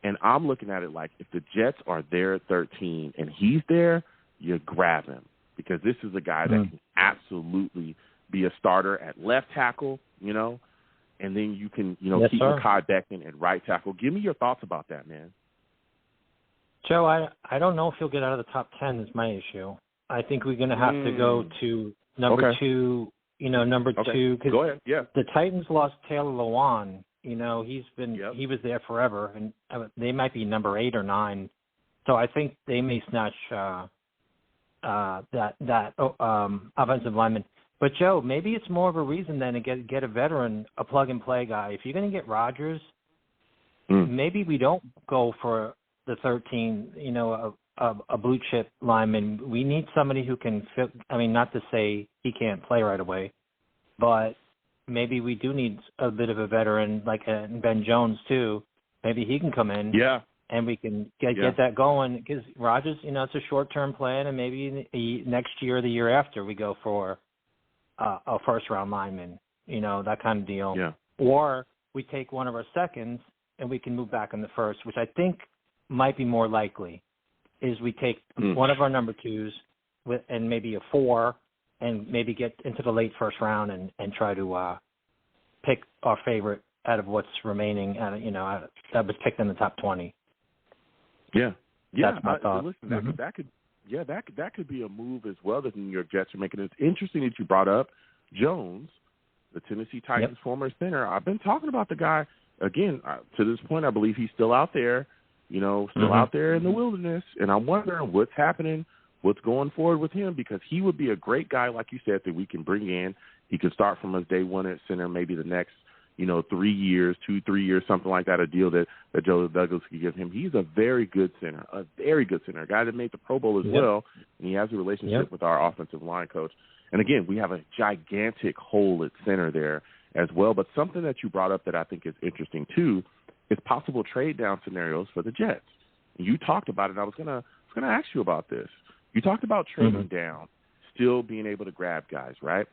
And I'm looking at it like if the Jets are there at 13 and he's there, you grab him because this is a guy that can absolutely be a starter at left tackle, and then you can, keep Mekhi Becton at right tackle. Give me your thoughts about that, man. Joe, I don't know if he'll get out of the top 10 is my issue. I think we're going to have to go to number two, number two. Cause go ahead, yeah. The Titans lost Taylor Lewan. He was there forever, and they might be number 8 or 9. So I think they may snatch that offensive lineman. But, Joe, maybe it's more of a reason then to get a veteran, a plug-and-play guy. If you're going to get Rodgers, maybe we don't go for the 13, a blue-chip lineman. We need somebody who can fit. I mean, not to say he can't play right away, but maybe we do need a bit of a veteran like Ben Jones, too. Maybe he can come in. Yeah. And we can get that going because Rodgers, it's a short-term plan, and maybe next year or the year after we go for a first-round lineman, that kind of deal. Yeah. Or we take one of our seconds and we can move back in the first, which I think might be more likely, is we take one of our number 2s and maybe a 4 and maybe get into the late first round and try to pick our favorite out of what's remaining, that was picked in the top 20. Yeah. That's my thought. Listen, that could be a move as well that the New York Jets are making. It's interesting that you brought up Jones, the Tennessee Titans former center. I've been talking about the guy again to this point. I believe he's still out there, out there in the wilderness, and I'm wondering what's happening what's going forward with him, because he would be a great guy, like you said, that we can bring in. He could start from us day one at center, maybe the next, 3 years, 2-3 years, something like that, a deal that Joe Douglas could give him. He's a very good center, a guy that made the Pro Bowl as well, and he has a relationship with our offensive line coach. And, again, we have a gigantic hole at center there as well. But something that you brought up that I think is interesting, too, is possible trade-down scenarios for the Jets. You talked about it, and I was gonna ask you about this. You talked about trading down, still being able to grab guys, right?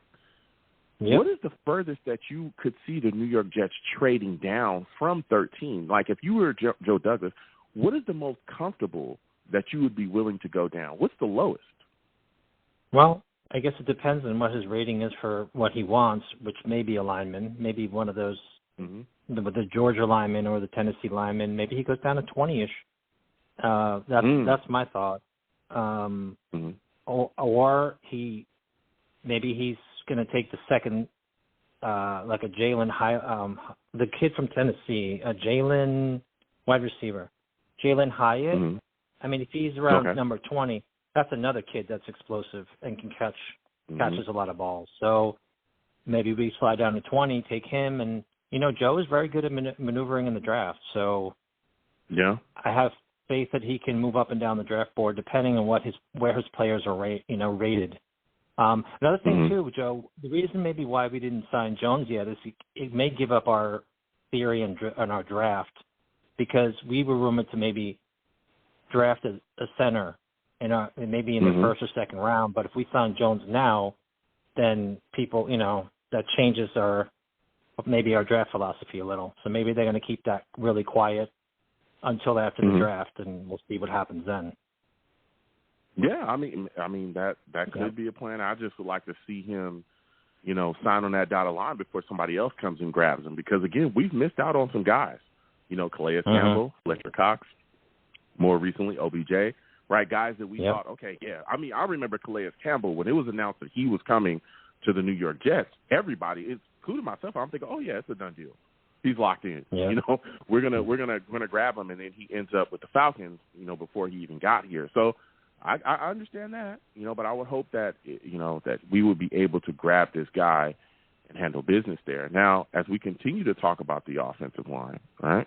Yep. What is the furthest that you could see the New York Jets trading down from 13? Like, if you were Joe Douglas, what is the most comfortable that you would be willing to go down? What's the lowest? Well, I guess it depends on what his rating is for what he wants, which may be a lineman, maybe one of those, the Georgia lineman or the Tennessee lineman. Maybe he goes down to 20-ish. That's my thought. Or maybe he's going to take the second, like a Jalen the kid from Tennessee, a Jalen wide receiver, Jalen Hyatt. I mean, if he's around number 20, that's another kid that's explosive and can catches a lot of balls. So maybe we slide down to 20, take him, and Joe is very good at maneuvering in the draft. So I have faith that he can move up and down the draft board depending on where his players are rated. Another thing too, Joe, the reason maybe why we didn't sign Jones yet is it may give up our theory on our draft, because we were rumored to maybe draft a center maybe in the first or second round. But if we sign Jones now, then people, that changes our draft philosophy a little. So maybe they're going to keep that really quiet until after the draft, and we'll see what happens then. Yeah, I mean that could be a plan. I just would like to see him, sign on that dotted line before somebody else comes and grabs him. Because again, we've missed out on some guys. Calais Campbell, Fletcher Cox, more recently OBJ, right? Guys that we thought, I mean, I remember Calais Campbell when it was announced that he was coming to the New York Jets. Everybody, including myself, I'm thinking, oh yeah, it's a done deal. He's locked in. Yeah. We're gonna grab him, and then he ends up with the Falcons. Before he even got here. So I understand that. But I would hope that that we would be able to grab this guy and handle business there. Now, as we continue to talk about the offensive line, right?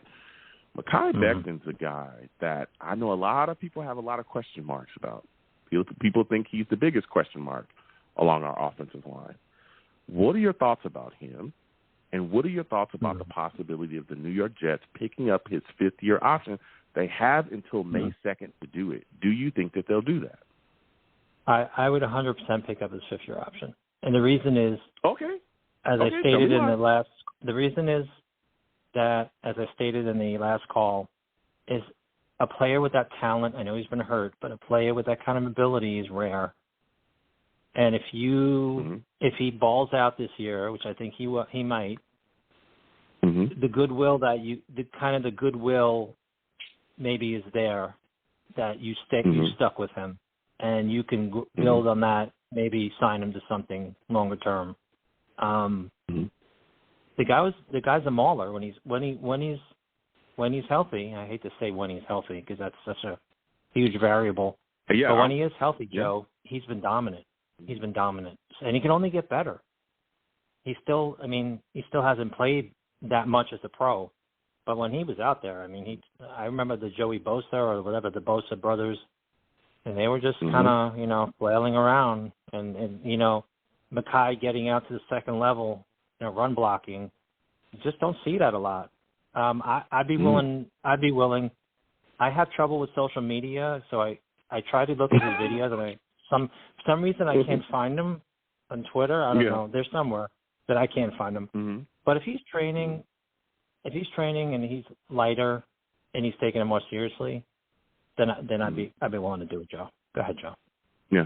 Mekhi Becton's a guy that I know a lot of people have a lot of question marks about. People think he's the biggest question mark along our offensive line. What are your thoughts about him? And what are your thoughts about the possibility of the New York Jets picking up his fifth-year option? They have until May 2nd to do it. Do you think that they'll do that? I would 100% pick up his fifth-year option. And the reason is, as I stated in the last, the reason is that, as I stated in the last call, is a player with that talent, I know he's been hurt, but a player with that kind of ability is rare. And if he balls out this year, which I think he might, the goodwill the goodwill maybe is there that you stuck with him, and you can build on that. Maybe sign him to something longer term. The guy's a mauler when he's healthy. I hate to say when he's healthy because that's such a huge variable. Yeah, but when he is healthy, Joe, he's been dominant. He's been dominant, and he can only get better. He still hasn't played that much as a pro, but when he was out there, I remember the Joey Bosa or whatever, the Bosa brothers, and they were just kind of, flailing around, and Mekhi getting out to the second level, run blocking. You just don't see that a lot. I'd be willing. I have trouble with social media, so I try to look at his videos, and for some reason I can't find him on Twitter. I don't know. There's somewhere that I can't find him. But if he's training and he's lighter and he's taking it more seriously, then I'd be willing to do it, Joe. Go ahead, Joe. Yeah.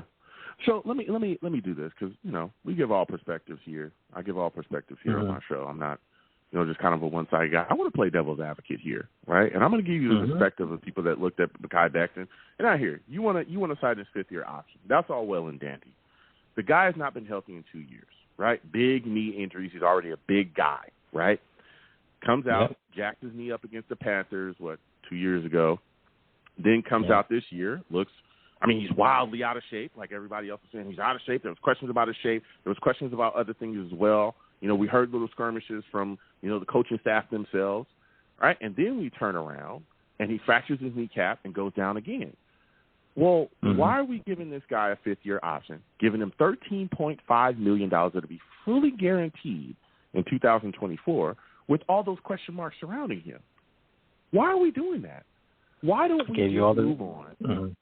So let me do this because we give all perspectives here. I give all perspectives here on my show. I'm not just kind of a one-sided guy. I want to play devil's advocate here, right? And I'm going to give you the perspective of people that looked at Mekhi Becton. And I hear you want to sign this fifth-year option. That's all well and dandy. The guy has not been healthy in 2 years, right? Big knee injuries. He's already a big guy, right? Comes out, jacked his knee up against the Panthers, 2 years ago. Then comes out this year, looks, I mean, he's wildly out of shape, like everybody else is saying. He's out of shape. There was questions about his shape. There was questions about other things as well. You know, we heard little skirmishes from, you know, the coaching staff themselves, right? And then we turn around, and he fractures his kneecap and goes down again. Well, why are we giving this guy a fifth-year option, giving him $13.5 million that will be fully guaranteed in 2024 with all those question marks surrounding him? Why are we doing that? Why don't we just move on?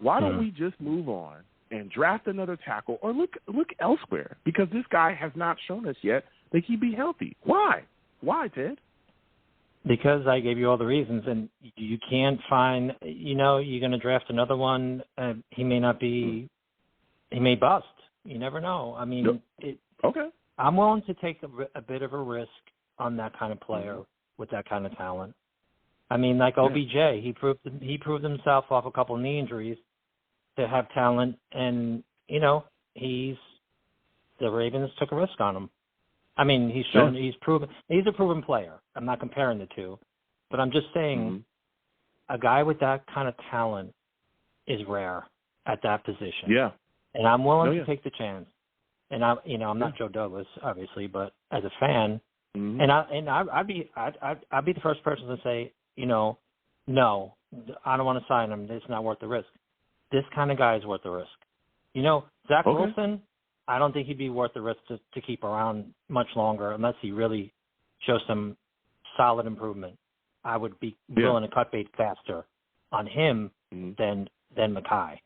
Why don't we just move on and draft another tackle or look elsewhere? Because this guy has not shown us yet that he'd be healthy. Why? Why, Ted? Because I gave you all the reasons, and you can't find, you know, you're going to draft another one. He may not be, he may bust. You never know. I mean, okay. I'm willing to take a bit of a risk on that kind of player with that kind of talent. I mean, like OBJ, he proved himself off a couple of knee injuries to have talent, and you know, the Ravens took a risk on him. I mean, he's a proven player. I'm not comparing the two, but I'm just saying a guy with that kind of talent is rare at that position. Yeah. And I'm willing to take the chance. And I'm not Joe Douglas, obviously, but as a fan, I'd be the first person to say, you know, no, I don't want to sign him. It's not worth the risk. This kind of guy is worth the risk. You know, Zach Wilson, I don't think he'd be worth the risk to keep around much longer unless he really shows some solid improvement. I would be willing to cut bait faster on him than Mekhi,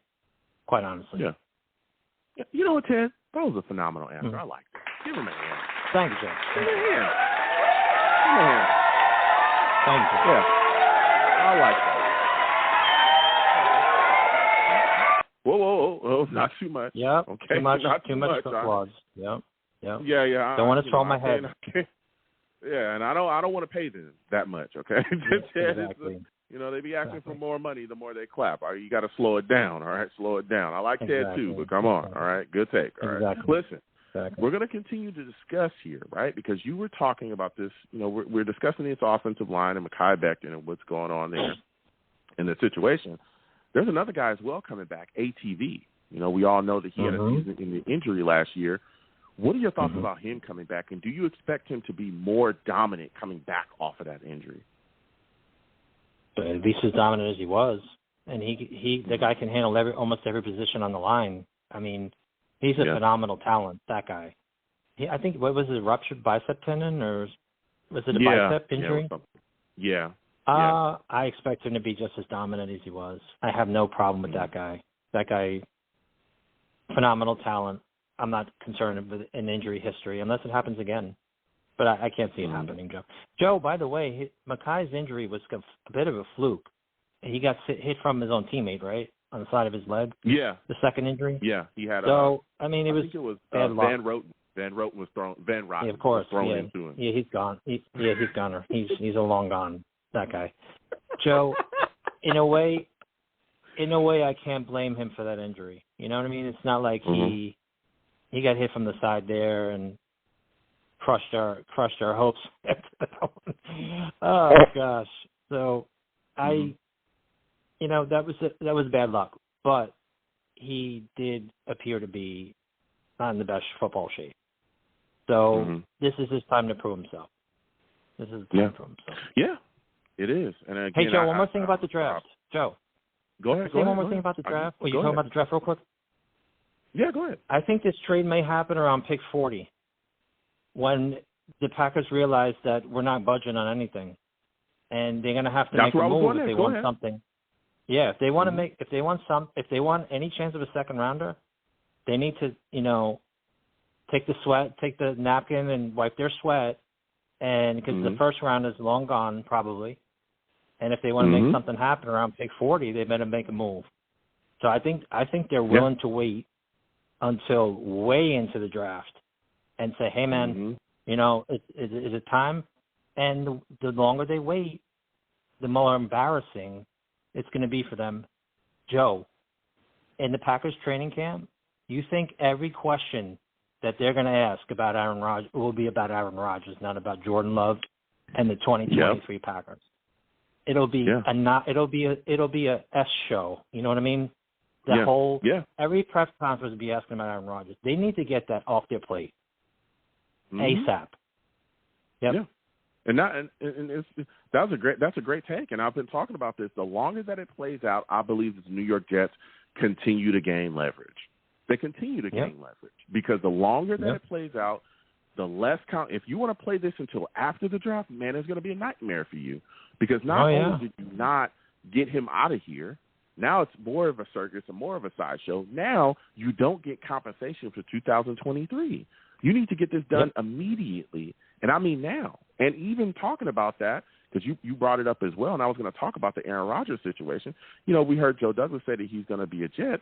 quite honestly. Yeah. You know what, Ted? That was a phenomenal answer. I liked it. Give him a hand. Thank you, Joe. Give him a hand. Give him a hand. Thank you, Joe. Yeah. I like that. Whoa, not too much. Yep. Okay. Too much applause. Yep. Yeah. Don't want to throw my head. Yeah, and I don't want to pay them that much, okay? Exactly. You know, they be asking for more money the more they clap. You got to slow it down, all right? Slow it down. I like Ted too, but come on, all right? Good take, all right? Listen, we're going to continue to discuss here, right? Because you were talking about this, you know, we're discussing this offensive line and Mekhi Becton and what's going on there in the situation. There's another guy as well coming back, ATV. You know, we all know that he had a season in the injury last year. What are your thoughts about him coming back, and do you expect him to be more dominant coming back off of that injury? At least as dominant as he was, and the guy can handle almost every position on the line. I mean, he's a phenomenal talent. That guy. I think what was it, ruptured bicep tendon, or was it a bicep injury? Yeah. I expect him to be just as dominant as he was. I have no problem with that guy. That guy, phenomenal talent. I'm not concerned with an injury history unless it happens again. But I can't see it happening, Joe. Joe, by the way, Mekhi's injury was a bit of a fluke. He got hit from his own teammate, right, on the side of his leg? Yeah. The second injury? Yeah, he had I mean, it was bad luck. Van Roten. Van Roten was thrown. Van Roten of course, was thrown into him. Yeah, he's gone. He's gone. He's a long gone, that guy. Joe, in a way, I can't blame him for that injury. You know what I mean? It's not like he got hit from the side there and crushed our hopes. Oh gosh. So that was bad luck. But he did appear to be not in the best football shape. So this is his time to prove himself. This is the time for himself. Yeah, it is. And again, hey Joe, one more thing about the draft. Joe. Go ahead. Say one more thing about the draft. Will you talk about the draft real quick? Yeah, go ahead. I think this trade may happen around pick 40 when the Packers realize that we're not budging on anything, and they're going to have to make a move if they want something. Yeah, if they want to if they want any chance of a second rounder, they need to, take the napkin and wipe their sweat, and because the first round is long gone probably, and if they want to make something happen around pick 40, they better make a move. So I think they're willing to wait until way into the draft and say, hey, man, is it time? And the longer they wait, the more embarrassing it's going to be for them. Joe, in the Packers training camp, you think every question that they're going to ask about Aaron Rodgers will be about Aaron Rodgers, not about Jordan Love and the 2023 Packers. It'll be a S show. You know what I mean? Every press conference would be asking about Aaron Rodgers. They need to get that off their plate ASAP. Yep. Yeah. That's a great take, and I've been talking about this. The longer that it plays out, I believe that the New York Jets continue to gain leverage. They continue to gain leverage because the longer that it plays out, the less count. If you want to play this until after the draft, man, it's going to be a nightmare for you because not only did you not get him out of here, now it's more of a circus and more of a sideshow. Now you don't get compensation for 2023. You need to get this done immediately, and I mean now. And even talking about that, because you brought it up as well, and I was going to talk about the Aaron Rodgers situation. You know, we heard Joe Douglas say that he's going to be a Jet,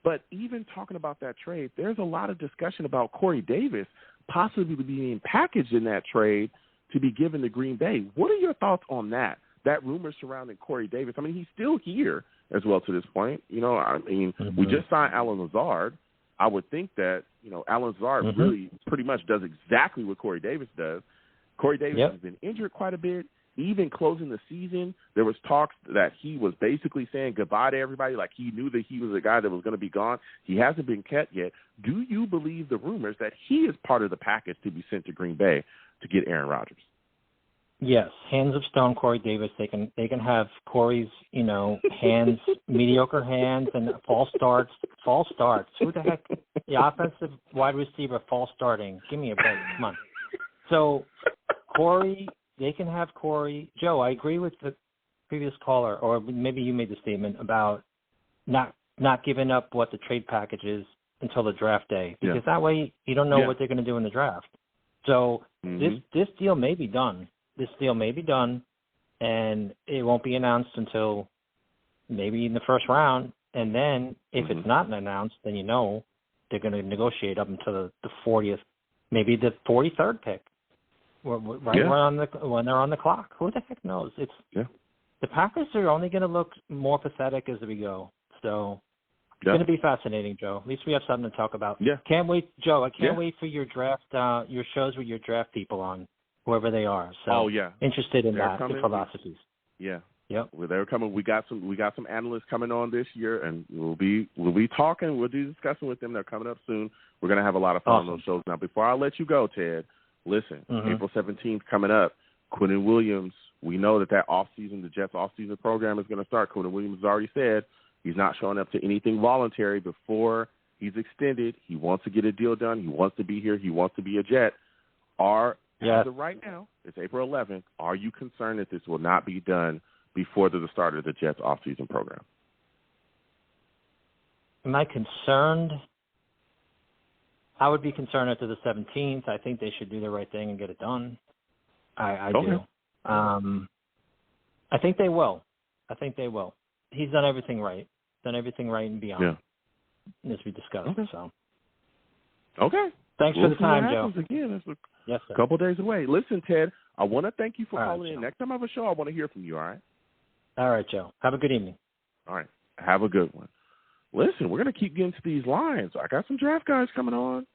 but even talking about that trade, there's a lot of discussion about Corey Davis possibly being packaged in that trade to be given to Green Bay. What are your thoughts on that? That rumor surrounding Corey Davis. I mean, he's still here as well to this point. You know, I mean, we just signed Alan Lazard. I would think that, you know, Alan Lazard really pretty much does exactly what Corey Davis does. Corey Davis has been injured quite a bit. Even closing the season, there was talks that he was basically saying goodbye to everybody, like he knew that he was a guy that was going to be gone. He hasn't been kept yet. Do you believe the rumors that he is part of the package to be sent to Green Bay to get Aaron Rodgers? Yes, hands of stone, Corey Davis. They can have Corey's, you know, hands, mediocre hands, and false starts. Who the heck? The offensive wide receiver false starting. Give me a break. Come on. So Corey, they can have Corey. Joe, I agree with the previous caller, or maybe you made the statement about not giving up what the trade package is until the draft day, because that way you don't know what they're going to do in the draft. So this deal may be done. This deal may be done, and it won't be announced until maybe in the first round. And then if it's not announced, then you know they're going to negotiate up until the 40th, maybe the 43rd pick. When they're on the clock. Who the heck knows? The Packers are only going to look more pathetic as we go. So it's going to be fascinating, Joe. At least we have something to talk about. Yeah. Can't wait, Joe. I can't wait for your draft, your shows with your draft people on, whoever they are. So interested in the philosophies. Yeah. Yep. Well, they're coming. We got some analysts coming on this year, and we'll be talking. We'll be discussing with them. They're coming up soon. We're going to have a lot of fun on those shows. Now, before I let you go, Ted, listen, April 17th coming up, Quinnen Williams, we know that offseason, the Jets offseason program is going to start. Quinnen Williams has already said he's not showing up to anything voluntary before he's extended. He wants to get a deal done. He wants to be here. He wants to be a Jet. As of right now, it's April 11th. Are you concerned that this will not be done before the start of the Jets offseason program? Am I concerned? I would be concerned after the 17th. I think they should do the right thing and get it done. I do. I think they will. He's done everything right. And beyond, as we discussed. Okay. Thanks for the time, Joe. Again, it's a couple days away. Listen, Ted, I want to thank you for calling in. Next time I have a show, I want to hear from you, all right? All right, Joe. Have a good evening. All right. Have a good one. Listen, we're going to keep getting to these lines. I got some draft guys coming on.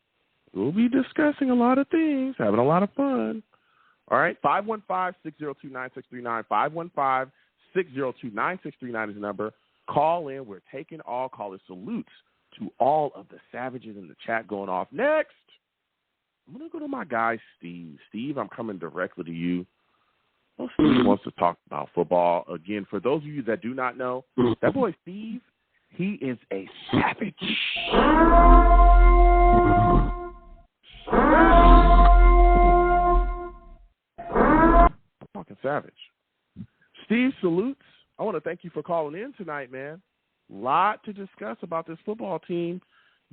We'll be discussing a lot of things, having a lot of fun. All right, 515-602-9639. 515-602-9639 is the number. Call in. We're taking all callers. Salutes to all of the savages in the chat going off. Next, I'm going to go to my guy, Steve. Steve, I'm coming directly to you. Well, Steve wants to talk about football. Again, for those of you that do not know, that boy Steve, he is a savage. Fucking savage. Steve, salutes. I want to thank you for calling in tonight, man. Lot to discuss about this football team.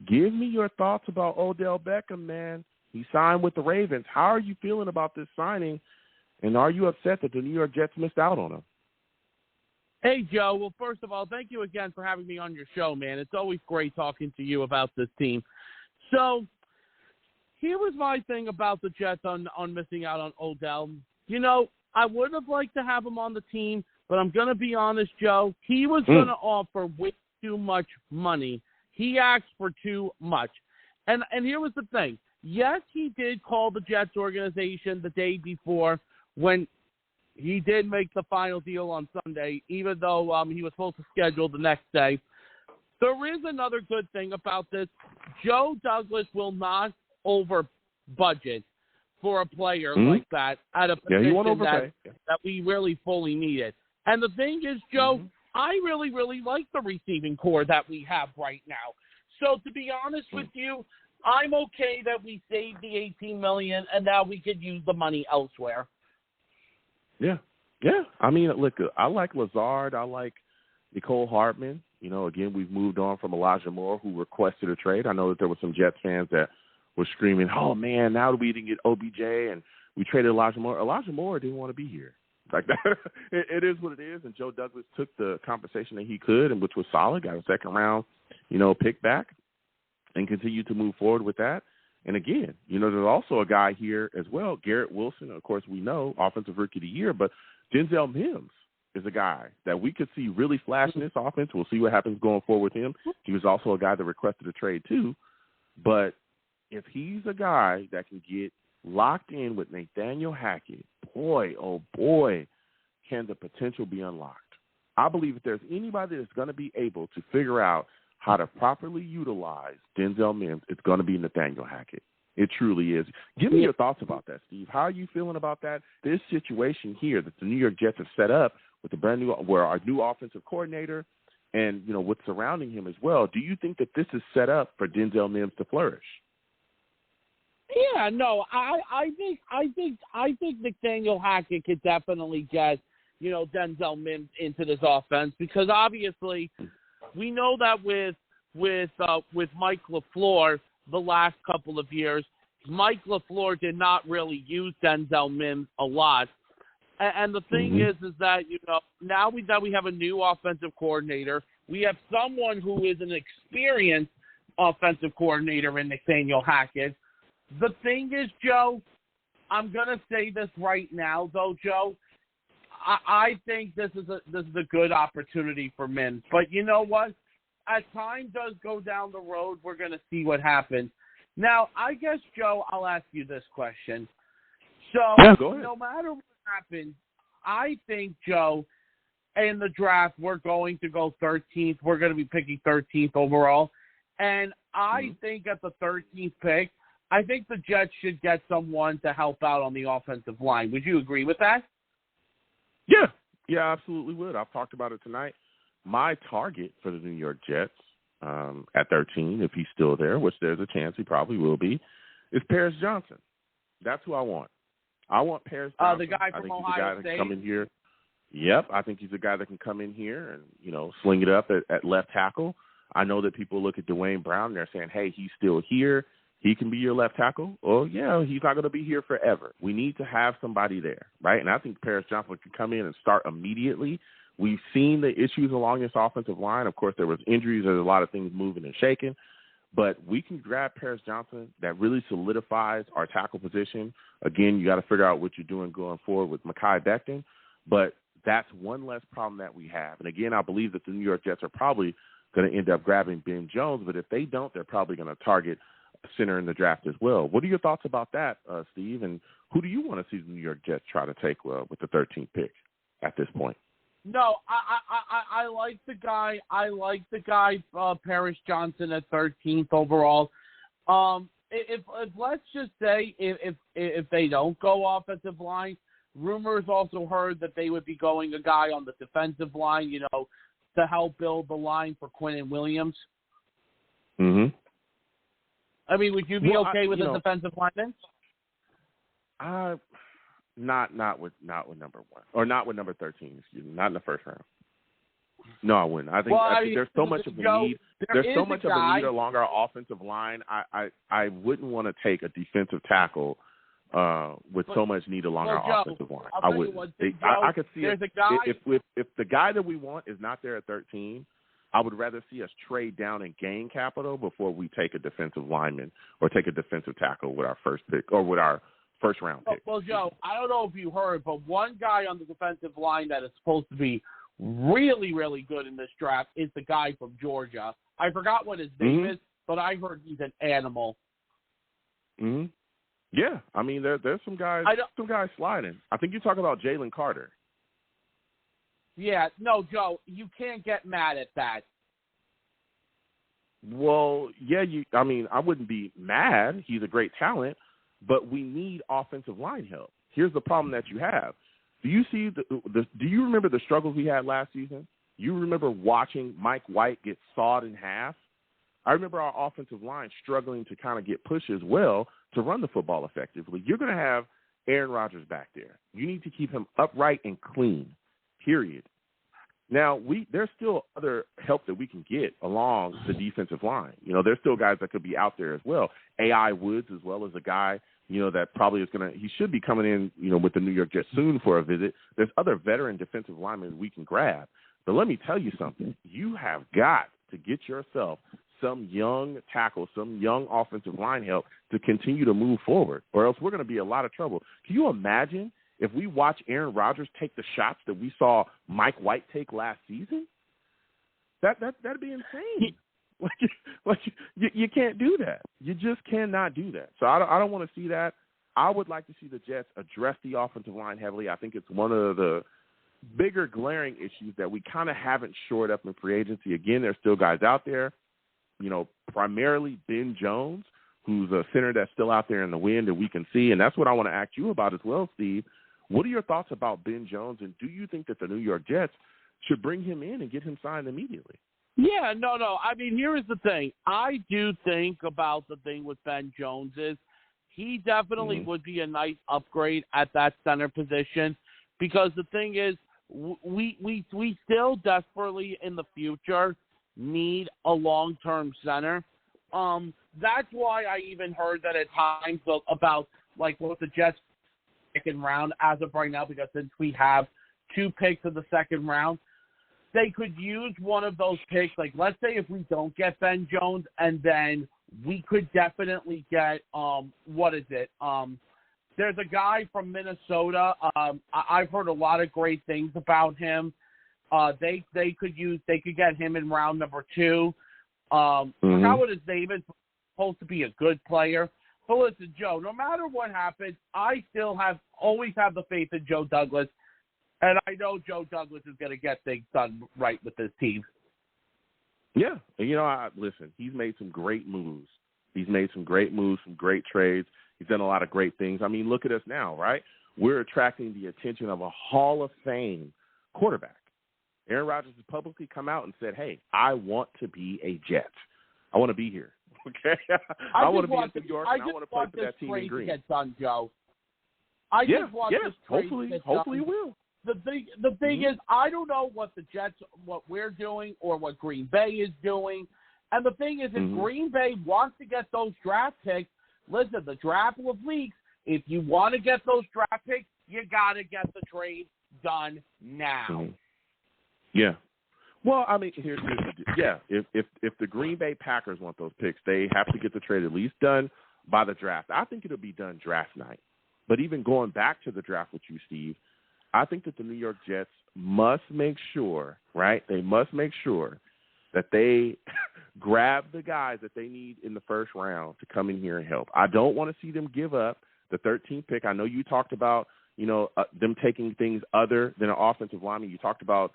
Give me your thoughts about Odell Beckham, man. He signed with the Ravens. How are you feeling about this signing? And are you upset that the New York Jets missed out on him? Hey, Joe. Well, first of all, thank you again for having me on your show, man. It's always great talking to you about this team. So here was my thing about the Jets on missing out on Odell. You know, I would have liked to have him on the team, but I'm going to be honest, Joe. He was going to offer way too much money. He asked for too much. And here was the thing. Yes, he did call the Jets organization the day before when he did make the final deal on Sunday, even though he was supposed to schedule the next day. There is another good thing about this. Joe Douglas will not over budget for a player like that at a position that we really fully needed. And the thing is, Joe, I really, really like the receiving core that we have right now. So to be honest with you, I'm okay that we saved the $18 million and now we could use the money elsewhere. Yeah. I mean, look, I like Lazard. I like Nicole Hartman. You know, again, we've moved on from Elijah Moore, who requested a trade. I know that there were some Jets fans that were screaming, "Oh man, now that we didn't get OBJ and we traded Elijah Moore." Elijah Moore didn't want to be here. Like that, it is what it is. And Joe Douglas took the compensation that he could, and which was solid. Got a second round, pick back, and continued to move forward with that. And again, there's also a guy here as well, Garrett Wilson. Of course, we know Offensive Rookie of the Year, but Denzel Mims is a guy that we could see really flash in this offense. We'll see what happens going forward with him. He was also a guy that requested a trade too. But if he's a guy that can get locked in with Nathaniel Hackett, boy, oh boy, can the potential be unlocked. I believe if there's anybody that's going to be able to figure out how to properly utilize Denzel Mims, it's going to be Nathaniel Hackett. It truly is. Give me your thoughts about that, Steve. How are you feeling about that? This situation here that the New York Jets have set up with the brand new, where our new offensive coordinator and, what's surrounding him as well. Do you think that this is set up for Denzel Mims to flourish? Yeah, no, I think Nathaniel Hackett could definitely get, Denzel Mims into this offense, because obviously we know that with Mike LaFleur the last couple of years, Mike LaFleur did not really use Denzel Mims a lot. And the thing is that, now that we have a new offensive coordinator, we have someone who is an experienced offensive coordinator in Nathaniel Hackett. The thing is, Joe, I'm going to say this right now, though, Joe. I think this is a good opportunity for Mims. But you know what? As time does go down the road, we're going to see what happens. Now, I guess, Joe, I'll ask you this question. So, go ahead. No matter what happens, I think, Joe, in the draft, we're going to go 13th. We're going to be picking 13th overall. And I think at the 13th pick, I think the Jets should get someone to help out on the offensive line. Would you agree with that? Yeah, I absolutely would. I've talked about it tonight. My target for the New York Jets at 13, if he's still there, which there's a chance he probably will be, is Paris Johnson. That's who I want. I want Paris Johnson. The guy from Ohio State. Come in here. Yep, I think he's a guy that can come in here and, sling it up at left tackle. I know that people look at Dwayne Brown and they're saying, hey, he's still here. He can be your left tackle. Oh, yeah, he's not going to be here forever. We need to have somebody there, right? And I think Paris Johnson can come in and start immediately. We've seen the issues along this offensive line. Of course, there was injuries. There's a lot of things moving and shaking. But we can grab Paris Johnson. That really solidifies our tackle position. Again, you got to figure out what you're doing going forward with Mekhi Becton. But that's one less problem that we have. And, again, I believe that the New York Jets are probably going to end up grabbing Ben Jones. But if they don't, they're probably going to target a center in the draft as well. What are your thoughts about that, Steve? And who do you want to see the New York Jets try to take with the 13th pick at this point? No, I like the guy. I like the guy, Paris Johnson at 13th overall. If let's just say if they don't go offensive line, rumors also heard that they would be going a guy on the defensive line, to help build the line for Quinnen Williams. Mm-hmm. I mean, would you be okay with a defensive lineman? Not with number 1 or not with number 13. Excuse me, not in the first round. No, I wouldn't. I think there's so much of a need. There's so much of a need along our offensive line. I wouldn't want to take a defensive tackle with so much need along our offensive line. I wouldn't. I could see it. If the guy that we want is not there at 13. I would rather see us trade down and gain capital before we take a defensive lineman or take a defensive tackle with our first pick or with our first round pick. Well, Joe, I don't know if you heard, but one guy on the defensive line that is supposed to be really, really good in this draft is the guy from Georgia. I forgot what his name is, but I heard he's an animal. Mm-hmm. Yeah, I mean there's some guys sliding. I think you're talking about Jalen Carter. Yeah, no, Joe, you can't get mad at that. Well, yeah, I wouldn't be mad. He's a great talent, but we need offensive line help. Here's the problem that you have. Do you see do you remember the struggles we had last season? You remember watching Mike White get sawed in half? I remember our offensive line struggling to kind of get push as well to run the football effectively. You're going to have Aaron Rodgers back there. You need to keep him upright and clean, period. Now, there's still other help that we can get along the defensive line. There's still guys that could be out there as well. A.I. Woods as well as a guy, that probably is he should be coming in, with the New York Jets soon for a visit. There's other veteran defensive linemen we can grab. But let me tell you something. You have got to get yourself some young tackle, some young offensive line help to continue to move forward, or else we're going to be in a lot of trouble. Can you imagine if we watch Aaron Rodgers take the shots that we saw Mike White take last season? That'd be insane. You can't do that. You just cannot do that. So I don't want to see that. I would like to see the Jets address the offensive line heavily. I think it's one of the bigger glaring issues that we kind of haven't shored up in free agency. Again, there's still guys out there, primarily Ben Jones, who's a center that's still out there in the wind that we can see. And that's what I want to ask you about as well, Steve. What are your thoughts about Ben Jones, and do you think that the New York Jets should bring him in and get him signed immediately? Yeah, no. I mean, here is the thing. I do think about the thing with Ben Jones is he definitely would be a nice upgrade at that center position, because the thing is we still desperately in the future need a long-term center. That's why I even heard that at times about like what the Jets second round as of right now, because since we have 2 picks in the second round, they could use one of those picks. Like, let's say if we don't get Ben Jones, and then we could definitely get there's a guy from Minnesota. I've heard a lot of great things about him. They could get him in round number 2. Forgot what his name is. Supposed to be a good player. But listen, Joe, no matter what happens, I still always have the faith in Joe Douglas, and I know Joe Douglas is going to get things done right with this team. Yeah, listen, he's made some great moves. Some great trades. He's done a lot of great things. I mean, look at us now, right? We're attracting the attention of a Hall of Fame quarterback. Aaron Rodgers has publicly come out and said, hey, I want to be a Jet. I want to be here. Okay? I want to be in New York, and I want to play for that team in green. Get done, Joe. I just want this trade to get done. Hopefully it will. The thing is, I don't know what we're doing or what Green Bay is doing. And the thing is, if Green Bay wants to get those draft picks, listen, the draft will leaks. If you want to get those draft picks, you got to get the trade done now. Yeah. Well, I mean, here's the deal. Yeah, if the Green Bay Packers want those picks, they have to get the trade at least done by the draft. I think it'll be done draft night. But even going back to the draft with you, Steve, I think that the New York Jets must make sure, right? They must make sure that they grab the guys that they need in the first round to come in here and help. I don't want to see them give up the 13th pick. I know you talked about, them taking things other than an offensive lineman. You talked about,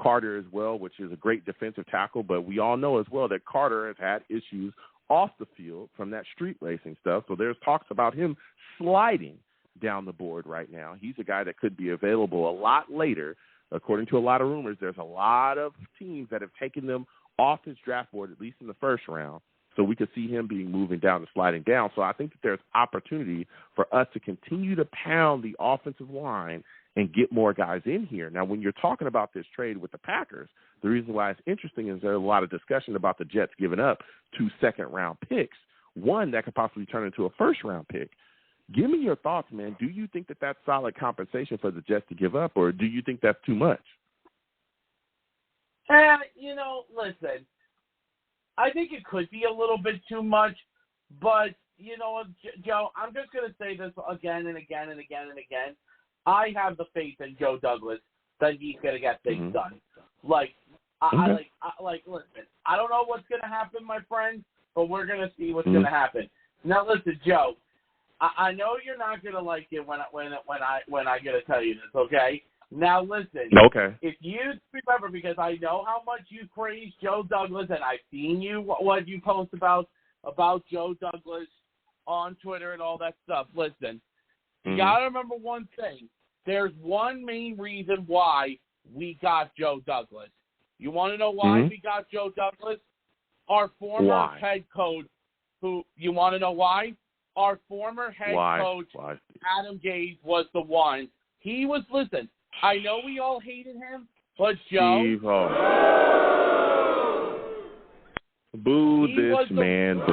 Carter as well, which is a great defensive tackle. But we all know as well that Carter has had issues off the field from that street racing stuff. So there's talks about him sliding down the board right now. He's a guy that could be available a lot later. According to a lot of rumors, there's a lot of teams that have taken them off his draft board, at least in the first round. So we could see him moving down and sliding down. So I think that there's opportunity for us to continue to pound the offensive line and get more guys in here. Now, when you're talking about this trade with the Packers, the reason why it's interesting is there's a lot of discussion about the Jets giving up 2 second-round picks, one that could possibly turn into a first-round pick. Give me your thoughts, man. Do you think that that's solid compensation for the Jets to give up, or do you think that's too much? Listen, I think it could be a little bit too much, but, Joe, I'm just going to say this again and again and again and again. I have the faith in Joe Douglas that he's going to get things done. Listen, I don't know what's going to happen, my friend, but we're going to see what's going to happen. Now, listen, Joe, I know you're not going to like it when I going to tell you this, okay? Now listen. Okay. If you remember, because I know how much you praise Joe Douglas, and I've seen you what you post about Joe Douglas on Twitter and all that stuff. Listen, you got to remember one thing. There's one main reason why we got Joe Douglas. You want to know why we got Joe Douglas? Our former head coach, you want to know why? Our former head coach, Adam Gase, was the one. He was, listen, I know we all hated him, but Joe. Steve, boo this man, boo.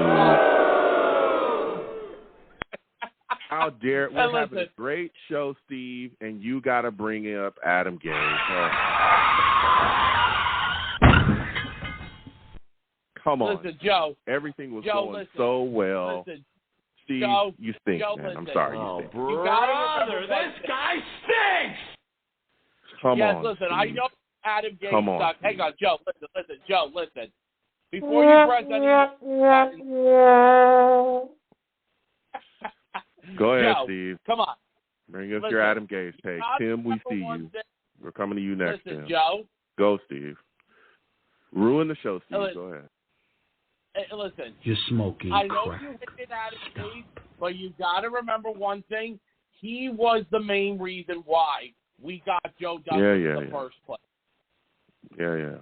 How dare we're having a great show, Steve, and you got to bring up Adam Gase. Come on. Listen, Joe. Everything was going so well. Listen, Steve, Joe, you stink, Joe, man. I'm listen. sorry, you stink. Brother, this guy stinks! Come on, listen, Steve. I know Adam Gase Come on, sucks. Steve. Hang on, Joe, listen, Joe, listen. Before you press any Go ahead, Joe, Steve. Come on. Bring us your Adam Gase take. Tim, we see you. We're coming to you next, Listen, Tim. Joe. Go, Steve. Ruin the show, Steve. Listen. Go ahead. Listen. You're smoking I know crack. you hated Adam Gase, but you got to remember one thing. He was the main reason why we got Joe Douglas in the first place. Yeah.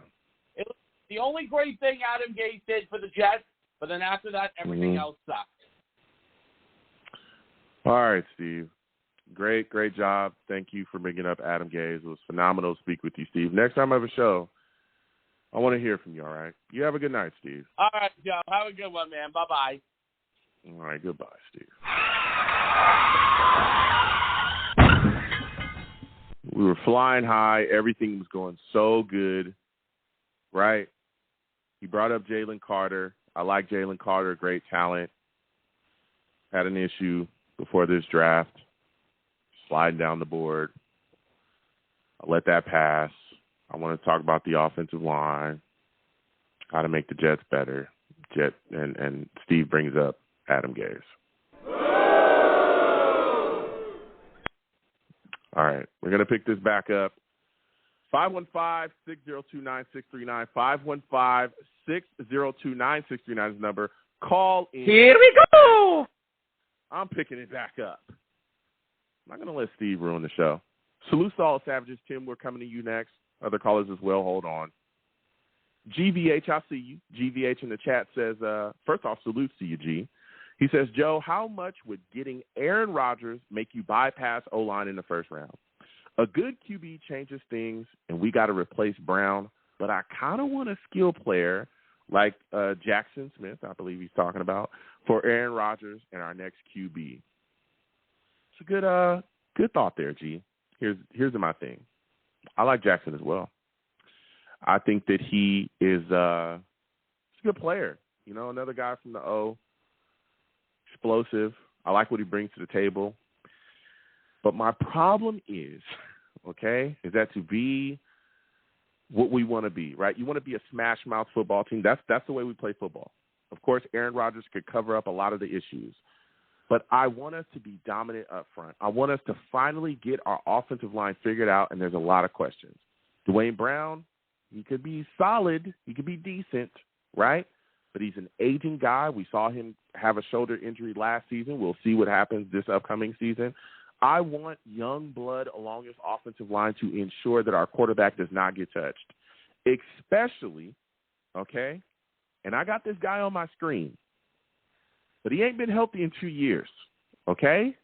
It was the only great thing Adam Gase did for the Jets, but then after that, everything else sucked. All right, Steve. Great job. Thank you for bringing up Adam Gase. It was phenomenal to speak with you, Steve. Next time I have a show, I want to hear from you, all right? You have a good night, Steve. All right, Joe. Have a good one, man. Bye-bye. All right, goodbye, Steve. We were flying high. Everything was going so good, right? He brought up Jalen Carter. I like Jalen Carter, great talent. Had an issue before this draft, sliding down the board. I let that pass. I want to talk about the offensive line, how to make the Jets better. And Steve brings up Adam Gase. All right, we're going to pick this back up. 515-6029-639. 515-6029-639 is the number. Call in. Here we go. I'm picking it back up. I'm not going to let Steve ruin the show. Salute to all savages. Tim, we're coming to you next. Other callers as well. Hold on. GVH, I see you. GVH in the chat says, first off, salutes to you, G. He says, Joe, how much would getting Aaron Rodgers make you bypass O-line in the first round? A good QB changes things, and we got to replace Brown, but I kind of want a skill player like Jackson Smith, I believe he's talking about, for Aaron Rodgers and our next QB. It's a good thought there, G. Here's my thing. I like Jackson as well. I think that he is a good player. You know, another guy from the O, explosive. I like what he brings to the table. But my problem is that to be what we want to be, right? You want to be a smash mouth football team. That's the way we play football. Of course, Aaron Rodgers could cover up a lot of the issues. But I want us to be dominant up front. I want us to finally get our offensive line figured out, and there's a lot of questions. Dwayne Brown, he could be solid. He could be decent, right? But he's an aging guy. We saw him have a shoulder injury last season. We'll see what happens this upcoming season. I want young blood along this offensive line to ensure that our quarterback does not get touched, especially, and I got this guy on my screen, but he ain't been healthy in 2 years, okay?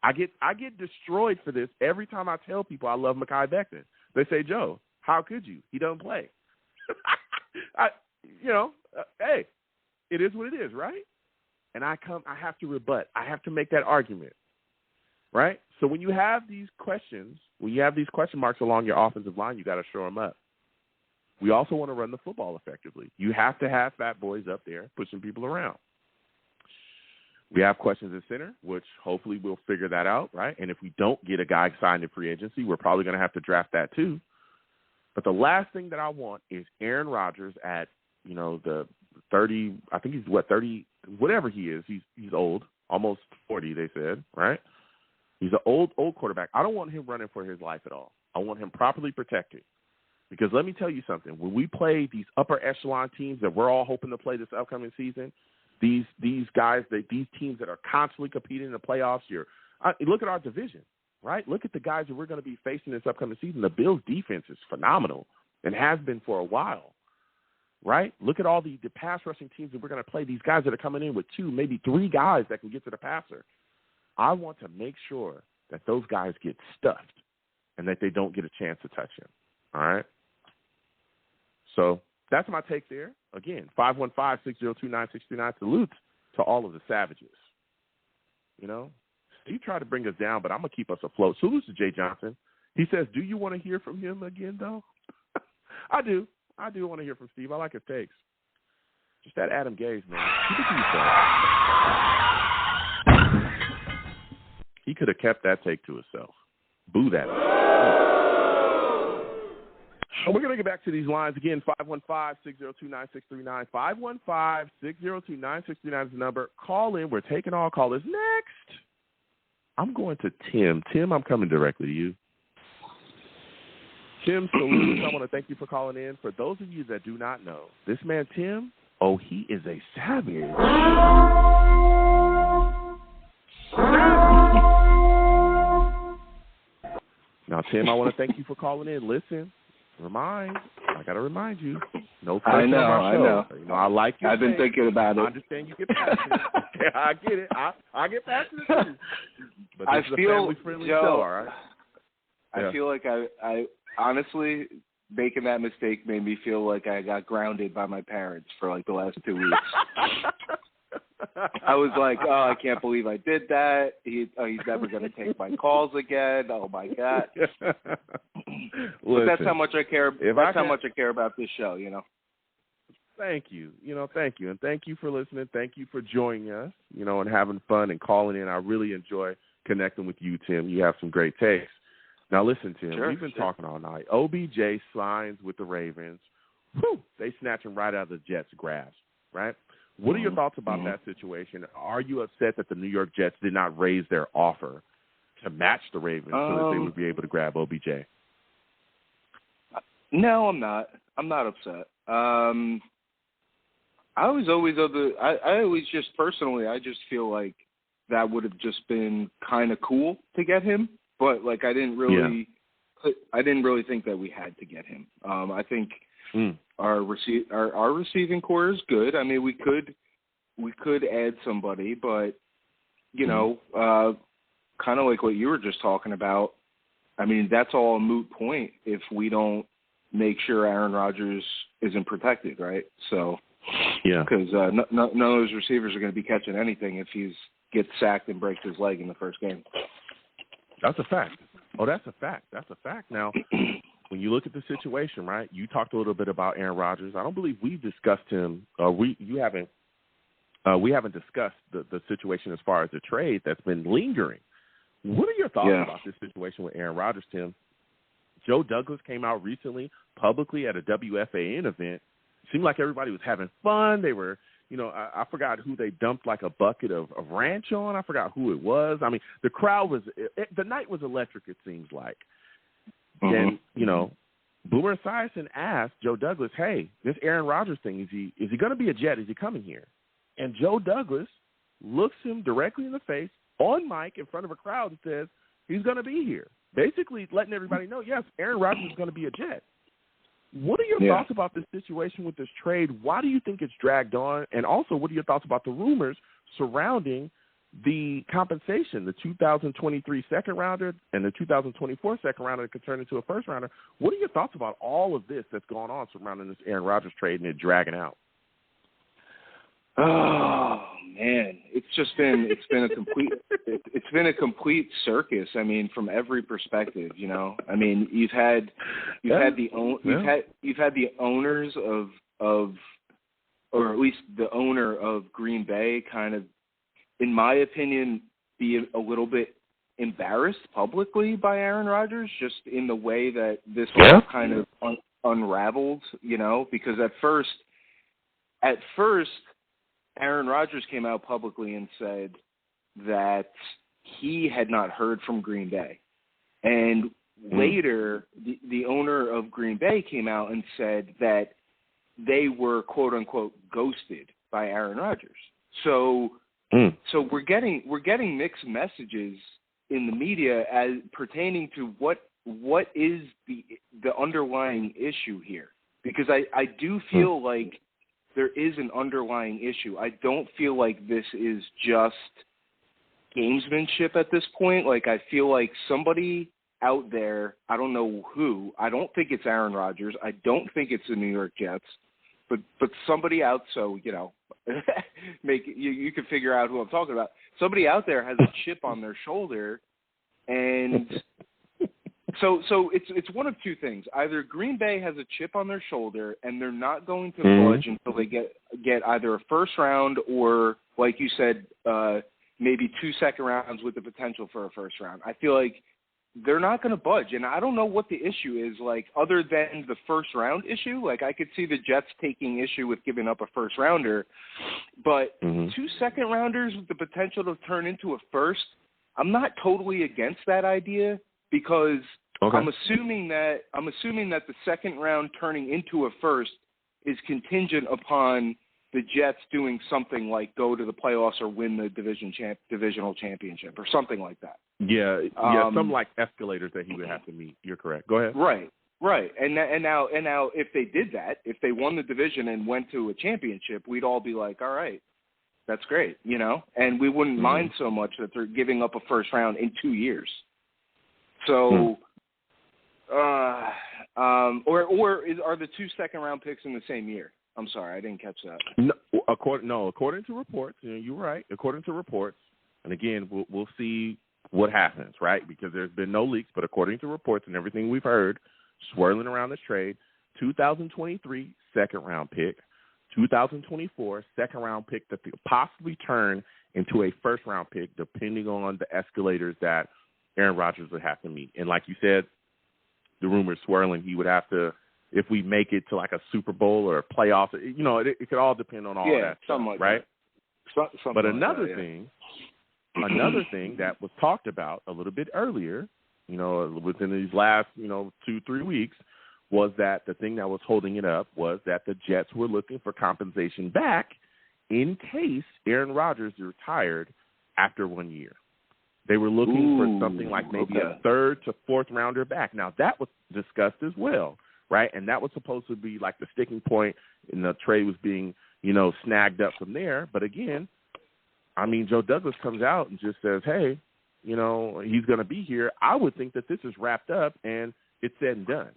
I get destroyed for this every time I tell people I love Mekhi Becton. They say, Joe, how could you? He doesn't play. Hey, it is what it is, right? And I have to rebut. I have to make that argument, right? So when you have these questions, when you have these question marks along your offensive line, you got to shore them up. We also want to run the football effectively. You have to have fat boys up there pushing people around. We have questions at center, which hopefully we'll figure that out, right? And if we don't get a guy signed in free agency, we're probably going to have to draft that too. But the last thing that I want is Aaron Rodgers at, the 30, I think he's 30, whatever he is. He's old, almost 40, they said, right? He's an old quarterback. I don't want him running for his life at all. I want him properly protected. Because let me tell you something. When we play these upper echelon teams that we're all hoping to play this upcoming season, these guys, these teams that are constantly competing in the playoffs, look at our division, right? Look at the guys that we're going to be facing this upcoming season. The Bills' defense is phenomenal and has been for a while, right? Look at all the pass rushing teams that we're going to play. These guys that are coming in with 2, maybe 3 guys that can get to the passer. I want to make sure that those guys get stuffed and that they don't get a chance to touch him, all right? So that's my take there. Again, 515-602-9639. Salutes to all of the savages. You know, Steve tried to bring us down, but I'm going to keep us afloat. Salutes to Jay Johnson. He says, do you want to hear from him again, though? I do. I do want to hear from Steve. I like his takes. Just that Adam Gase, man. Keep it to yourself. He could have kept that take to himself. Boo that. We're going to get back to these lines again. 515-602-9639. 515-602-9639 is the number. Call in. We're taking all callers. Next, I'm going to Tim. Tim, I'm coming directly to you. Tim, salute. I want to thank you for calling in. For those of you that do not know, this man, Tim, he is a savage. Now, Tim, I want to thank you for calling in. Listen. I got to remind you. No pressure on my show. I know. I like you. I've been thinking about it. I understand you get passionate. I get it. I get passionate too. But this is a family-friendly show, all right? I feel like I honestly, making that mistake made me feel like I got grounded by my parents for like the last 2 weeks. I was like, I can't believe I did that. He's never going to take my calls again. Oh, my God. But that's how much I care. How much I care about this show, you know. Thank you. Thank you. And thank you for listening. Thank you for joining us, and having fun and calling in. I really enjoy connecting with you, Tim. You have some great takes. Now, listen, Tim, we've been talking all night. OBJ signs with the Ravens. Whew, they snatch him right out of the Jets' grasp, right? What are your thoughts about that situation? Are you upset that the New York Jets did not raise their offer to match the Ravens so that they would be able to grab OBJ? No, I'm not. I'm not upset. I just feel like that would have just been kind of cool to get him, but like I didn't really think that we had to get him. I think our receiving core is good. I mean, we could add somebody, but kind of like what you were just talking about. I mean, that's all a moot point if we don't make sure Aaron Rodgers isn't protected, right? So, because none of those receivers are going to be catching anything if he gets sacked and breaks his leg in the first game. That's a fact. Oh, that's a fact. That's a fact. Now, when you look at the situation, right, you talked a little bit about Aaron Rodgers. I don't believe we've discussed him. We haven't discussed the situation as far as the trade that's been lingering. What are your thoughts about this situation with Aaron Rodgers, Tim? Joe Douglas came out recently publicly at a WFAN event. It seemed like everybody was having fun. They were, I forgot who they dumped like a bucket of ranch on. I forgot who it was. I mean, the crowd was the night was electric, it seems like. Then, Boomer Esiason asked Joe Douglas, hey, this Aaron Rodgers thing, is he going to be a Jet? Is he coming here? And Joe Douglas looks him directly in the face on mic in front of a crowd and says he's going to be here. Basically letting everybody know, yes, Aaron Rodgers is going to be a Jet. What are your thoughts about this situation with this trade? Why do you think it's dragged on? And also, what are your thoughts about the rumors surrounding the compensation, the 2023 second rounder and the 2024 second rounder that could turn into a first rounder? What are your thoughts about all of this that's going on surrounding this Aaron Rodgers trade and it dragging out? Oh man, it's been a complete circus. I mean, from every perspective, I mean, you've had the owners of, or at least the owner of Green Bay, kind of, in my opinion, be a little bit embarrassed publicly by Aaron Rodgers, just in the way that this all kind of unraveled. Because at first. Aaron Rodgers came out publicly and said that he had not heard from Green Bay. And later, the owner of Green Bay came out and said that they were quote unquote ghosted by Aaron Rodgers. So we're getting mixed messages in the media as pertaining to what is the underlying issue here, because I do feel like there is an underlying issue. I don't feel like this is just gamesmanship at this point. Like, I feel like somebody out there, I don't know who, I don't think it's Aaron Rodgers, I don't think it's the New York Jets, but somebody out, so, you know, you can figure out who I'm talking about. Somebody out there has a chip on their shoulder, and so it's one of two things. Either Green Bay has a chip on their shoulder and they're not going to budge until they get either a first round or, like you said, maybe 2 second rounds with the potential for a first round. I feel like they're not going to budge, and I don't know what the issue is, like, other than the first round issue. Like, I could see the Jets taking issue with giving up a first rounder, but 2 second rounders with the potential to turn into a first, I'm not totally against that idea, because I'm assuming that the second round turning into a first is contingent upon the Jets doing something like go to the playoffs or win the divisional championship or something like that. Yeah, some like escalators that he would have to meet. You're correct. Go ahead. Right. And now, if they did that, if they won the division and went to a championship, we'd all be like, all right, that's great, you know, and we wouldn't mind so much that they're giving up a first round in 2 years. So, or are the 2 second round picks in the same year? I'm sorry, I didn't catch that. No, according to reports, you know, you're right. According to reports, and again, we'll see what happens, right? Because there's been no leaks, but according to reports and everything we've heard swirling around this trade, 2023 second round pick, 2024 second round pick that could possibly turn into a first round pick, depending on the escalators that Aaron Rodgers would have to meet. And like you said, the rumors swirling, he would have to, if we make it to like a Super Bowl or a playoff, you know, it could all depend on all that stuff, like right? That. But another thing that was talked about a little bit earlier, you know, within these last, 2-3 weeks, was that the thing that was holding it up was that the Jets were looking for compensation back in case Aaron Rodgers retired after 1 year. They were looking for something like maybe a third to fourth rounder back. Now, that was discussed as well, right? And that was supposed to be like the sticking point, and the trade was being, snagged up from there. But again, I mean, Joe Douglas comes out and just says, hey, he's going to be here. I would think that this is wrapped up and it's said and done.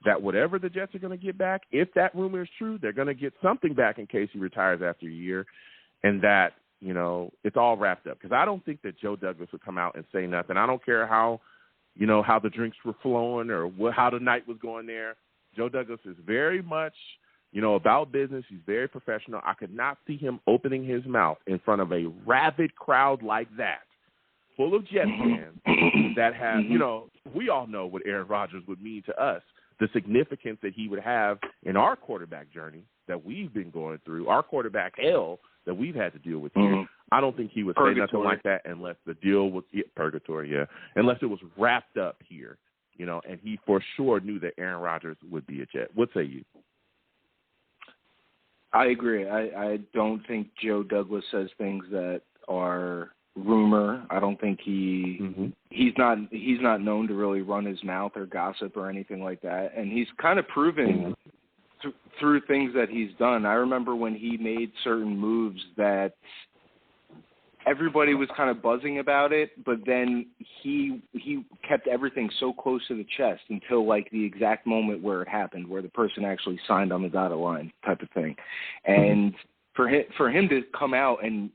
That whatever the Jets are going to get back, if that rumor is true, they're going to get something back in case he retires after a year, and that, it's all wrapped up. Because I don't think that Joe Douglas would come out and say nothing. I don't care how the drinks were flowing or how the night was going there. Joe Douglas is very much, about business. He's very professional. I could not see him opening his mouth in front of a rabid crowd like that, full of Jets fans that have, we all know what Aaron Rodgers would mean to us, the significance that he would have in our quarterback journey that we've been going through, our quarterback hell that we've had to deal with here. I don't think he would say nothing like that unless the deal was unless it was wrapped up here, and he for sure knew that Aaron Rodgers would be a Jet. What say you? I agree. I don't think Joe Douglas says things that are rumor. I don't think he's not known to really run his mouth or gossip or anything like that. And he's kind of proven through things that he's done. I remember when he made certain moves that everybody was kind of buzzing about it, but then he kept everything so close to the chest until like the exact moment where it happened, where the person actually signed on the dotted line type of thing. And for him to come out and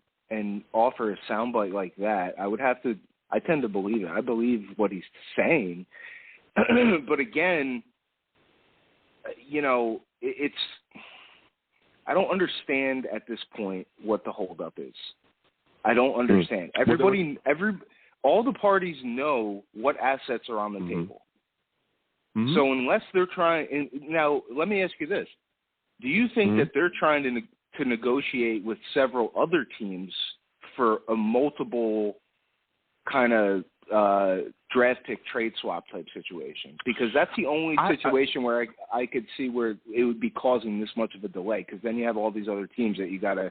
offer a soundbite like that, I tend to believe it. I believe what he's saying. But again, I don't understand at this point what the holdup is. I don't understand. All the parties know what assets are on the table. So unless they're trying, now let me ask you this: do you think that they're trying to negotiate with several other teams for a multiple kind of draft pick trade swap type situation, because that's the only situation where I could see where it would be causing this much of a delay, because then you have all these other teams that you got to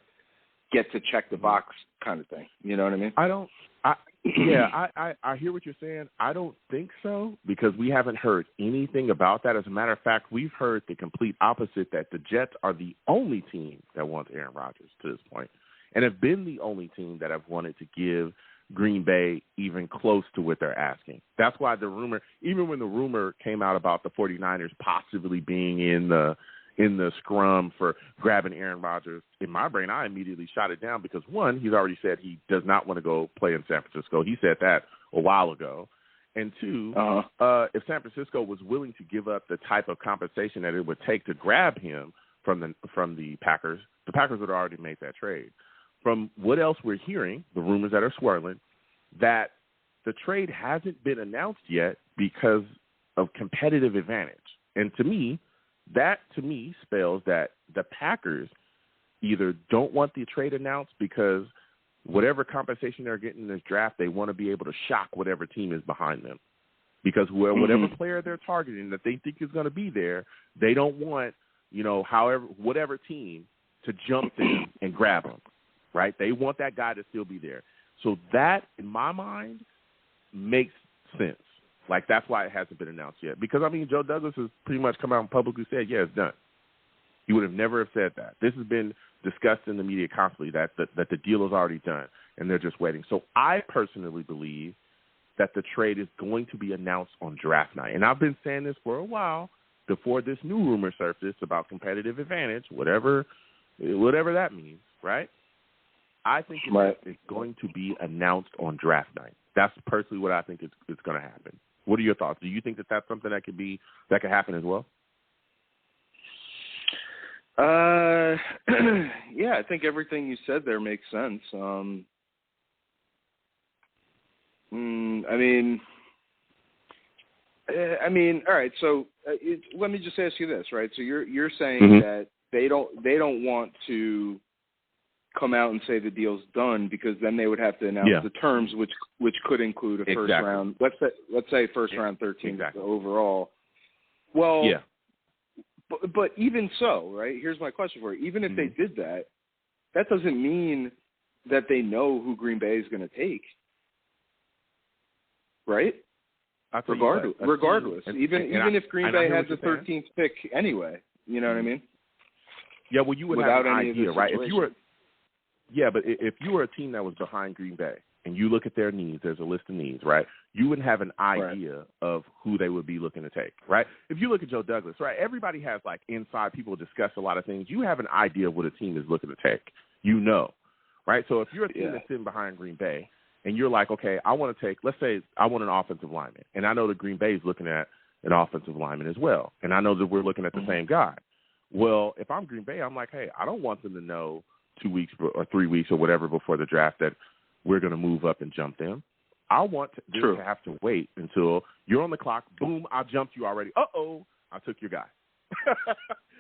get to check the box kind of thing. You know what I mean? I hear what you're saying. I don't think so, because we haven't heard anything about that. As a matter of fact, we've heard the complete opposite, that the Jets are the only team that wants Aaron Rodgers to this point, and have been the only team that have wanted to give Green Bay even close to what they're asking. That's why the rumor, even when the rumor came out about the 49ers possibly being in the scrum for grabbing Aaron Rodgers, in my brain, I immediately shot it down, because one, he's already said he does not want to go play in San Francisco. He said that a while ago. And two, if San Francisco was willing to give up the type of compensation that it would take to grab him from the Packers would have already made that trade. From what else we're hearing, the rumors that are swirling, that the trade hasn't been announced yet because of competitive advantage. And to me, that spells that the Packers either don't want the trade announced because whatever compensation they're getting in this draft, they want to be able to shock whatever team is behind them. Because whatever player they're targeting that they think is going to be there, they don't want, whatever team to jump them and grab them, right? They want that guy to still be there. So that, in my mind, makes sense. Like, that's why it hasn't been announced yet. Because, Joe Douglas has pretty much come out and publicly said, yeah, it's done. He would have never have said that. This has been discussed in the media constantly, that the deal is already done, and they're just waiting. So I personally believe that the trade is going to be announced on draft night. And I've been saying this for a while before this new rumor surfaced about competitive advantage, whatever that means, right? I think it's going to be announced on draft night. That's personally what I think is going to happen. What are your thoughts? Do you think that that's something that could happen as well? Yeah, I think everything you said there makes sense. All right. So let me just ask you this, right? So you're saying that they don't want to come out and say the deal's done, because then they would have to announce the terms, which could include a first round. Let's say first round 13 overall. Well, but even so, right? Here's my question for you. Even if they did that, that doesn't mean that they know who Green Bay is going to take, right? Regardless, even if Green Bay has the 13th pick anyway, you know what I mean? Yeah, well, you would have an idea, right? If you were a team that was behind Green Bay and you look at their needs, there's a list of needs, right? You wouldn't have an idea of who they would be looking to take, right? If you look at Joe Douglas, right, everybody has, like, inside people discuss a lot of things. You have an idea of what a team is looking to take, right? So if you're a team that's sitting behind Green Bay and you're like, okay, I want to take, let's say I want an offensive lineman, and I know that Green Bay is looking at an offensive lineman as well, and I know that we're looking at the same guy. Well, if I'm Green Bay, I'm like, hey, I don't want them to know 2 weeks or 3 weeks or whatever before the draft that we're going to move up and jump them. I want them to have to wait until you're on the clock. Boom, I jumped you already. Uh-oh, I took your guy.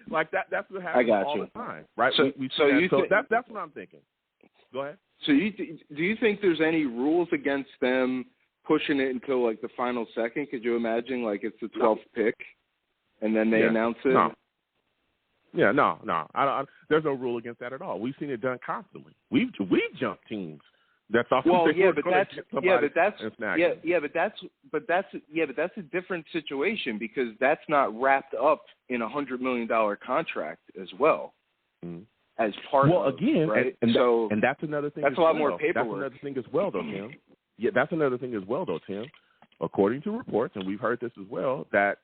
Like that. That's what happens all the time, right? That's what I'm thinking. Go ahead. So do you think there's any rules against them pushing it until, like, the final second? Could you imagine, like, it's the 12th pick and then they announce it? No. Yeah, no. There's no rule against that at all. We've seen it done constantly. We've jumped teams. That's a different situation, because that's not wrapped up in $100 million contract as well. As part of again, right? and that's another thing. That's a lot more paperwork. That's another thing as well, though, Tim. Yeah, that's another thing as well, though, Tim. According to reports, and we've heard this as well, that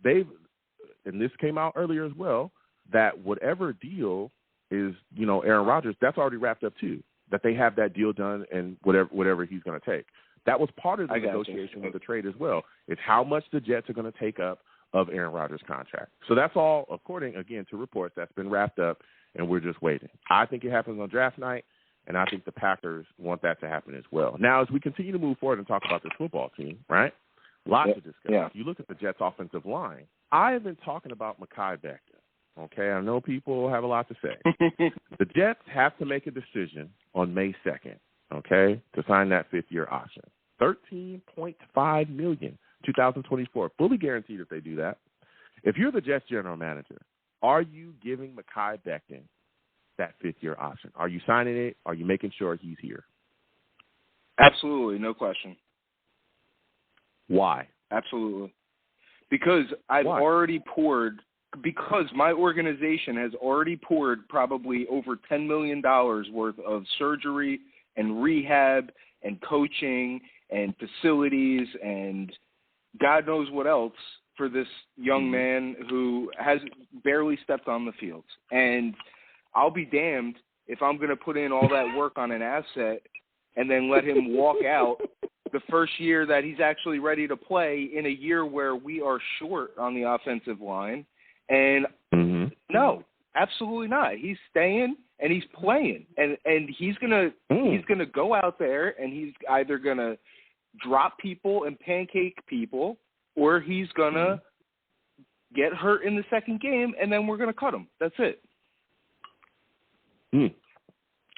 and this came out earlier as well, that whatever deal is, Aaron Rodgers, that's already wrapped up too. That they have that deal done and whatever he's going to take. That was part of the negotiation with the trade as well. It's how much the Jets are going to take up of Aaron Rodgers' contract. So that's all, according, again, to reports, that's been wrapped up, and we're just waiting. I think it happens on draft night, and I think the Packers want that to happen as well. Now, as we continue to move forward and talk about this football team, right, lots to discuss. Yeah. You look at the Jets' offensive line. I have been talking about Mekhi Becton. Okay, I know people have a lot to say. The Jets have to make a decision on May 2nd, okay, to sign that fifth-year option. $13.5 million, 2024, fully guaranteed if they do that. If you're the Jets general manager, are you giving Mekhi Becton that fifth-year option? Are you signing it? Are you making sure he's here? Absolutely, no question. Why? Absolutely. Because because my organization has already poured probably over $10 million worth of surgery and rehab and coaching and facilities and God knows what else for this young man who has barely stepped on the field. And I'll be damned if I'm going to put in all that work on an asset and then let him walk out the first year that he's actually ready to play in a year where we are short on the offensive line. And no, absolutely not. He's staying and he's playing, and he's gonna go out there and he's either gonna drop people and pancake people, or he's gonna get hurt in the second game, and then we're gonna cut him. That's it.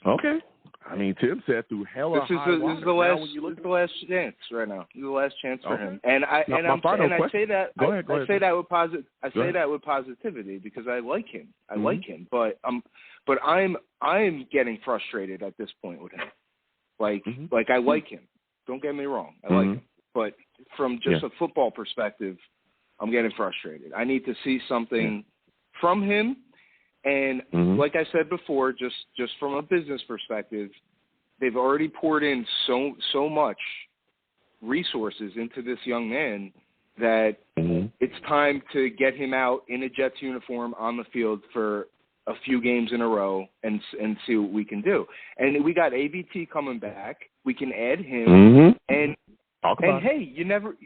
Okay. I mean, Tim said through hell of high water. This is the last chance right now. This is the last chance for him. And I say that with positivity because I like him. I like him, but I'm getting frustrated at this point with him. Like I like him. Don't get me wrong. I like him, but from just a football perspective, I'm getting frustrated. I need to see something from him. And like I said before, just from a business perspective, they've already poured in so much resources into this young man that it's time to get him out in a Jets uniform on the field for a few games in a row and see what we can do. And we got ABT coming back. We can add him and hey, you never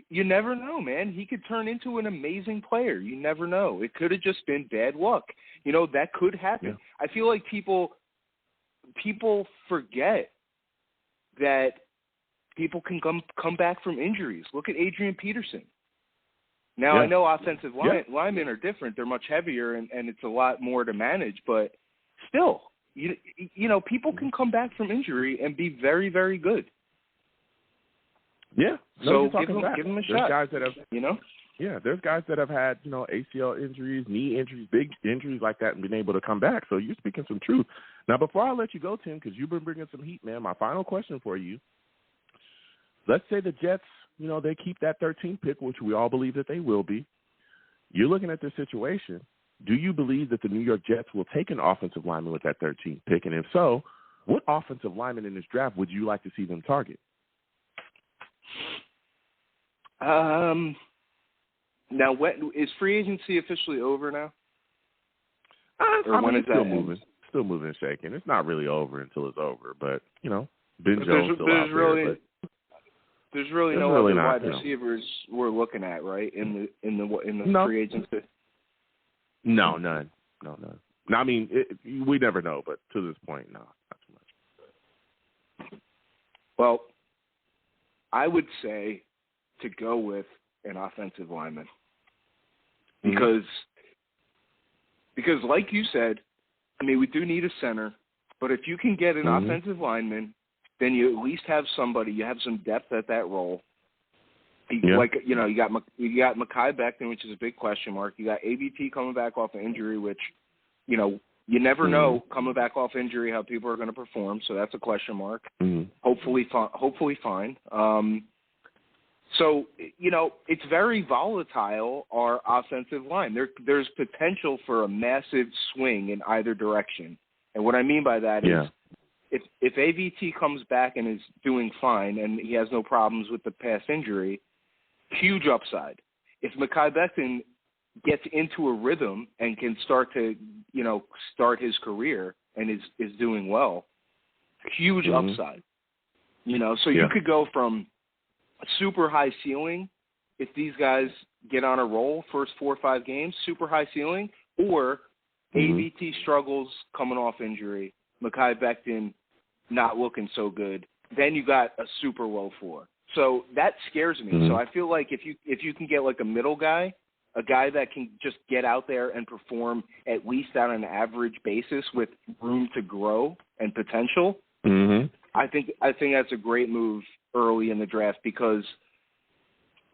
know, man. He could turn into an amazing player. You never know. It could have just been bad luck. You know, that could happen. Yeah. I feel like people forget that people can come back from injuries. Look at Adrian Peterson. Now, I know offensive linemen are different. They're much heavier, and it's a lot more to manage. But still, you know, people can come back from injury and be very, very good. Yeah. So give him a shot. Guys that have, there's guys that have had, ACL injuries, knee injuries, big injuries like that and been able to come back. So you're speaking some truth. Now, before I let you go, Tim, because you've been bringing some heat, man, my final question for you. Let's say the Jets, they keep that 13th pick, which we all believe that they will be. You're looking at this situation. Do you believe that the New York Jets will take an offensive lineman with that 13th pick? And if so, what offensive lineman in this draft would you like to see them target? Now, is free agency officially over now? When is that moving? Still moving and shaking. It's not really over until it's over, but Ben Jones still out there. There's really no other wide receivers we're looking at, right? In the free agency. No, none. No. I mean, we never know, but to this point, no, not too much. Well, I would say to go with an offensive lineman because like you said, I mean, we do need a center, but if you can get an offensive lineman, then you at least have somebody. You have some depth at that role. Like you got Mekhi Becton, which is a big question mark. You got ABT coming back off an injury, which you never know coming back off injury how people are going to perform. So that's a question mark. Hopefully fine. So it's very volatile, our offensive line. There's potential for a massive swing in either direction. And what I mean by that is if AVT comes back and is doing fine and he has no problems with the past injury, huge upside. If Mekhi Becton gets into a rhythm and can start to, start his career and is doing well, huge upside. So you could go from a super high ceiling if these guys get on a roll first 4 or 5 games, super high ceiling, or AVT struggles coming off injury, Mekhi Becton not looking so good, then you got a super low floor. So that scares me. So I feel like if you can get like a middle guy, a guy that can just get out there and perform at least on an average basis with room to grow and potential, I think that's a great move early in the draft because,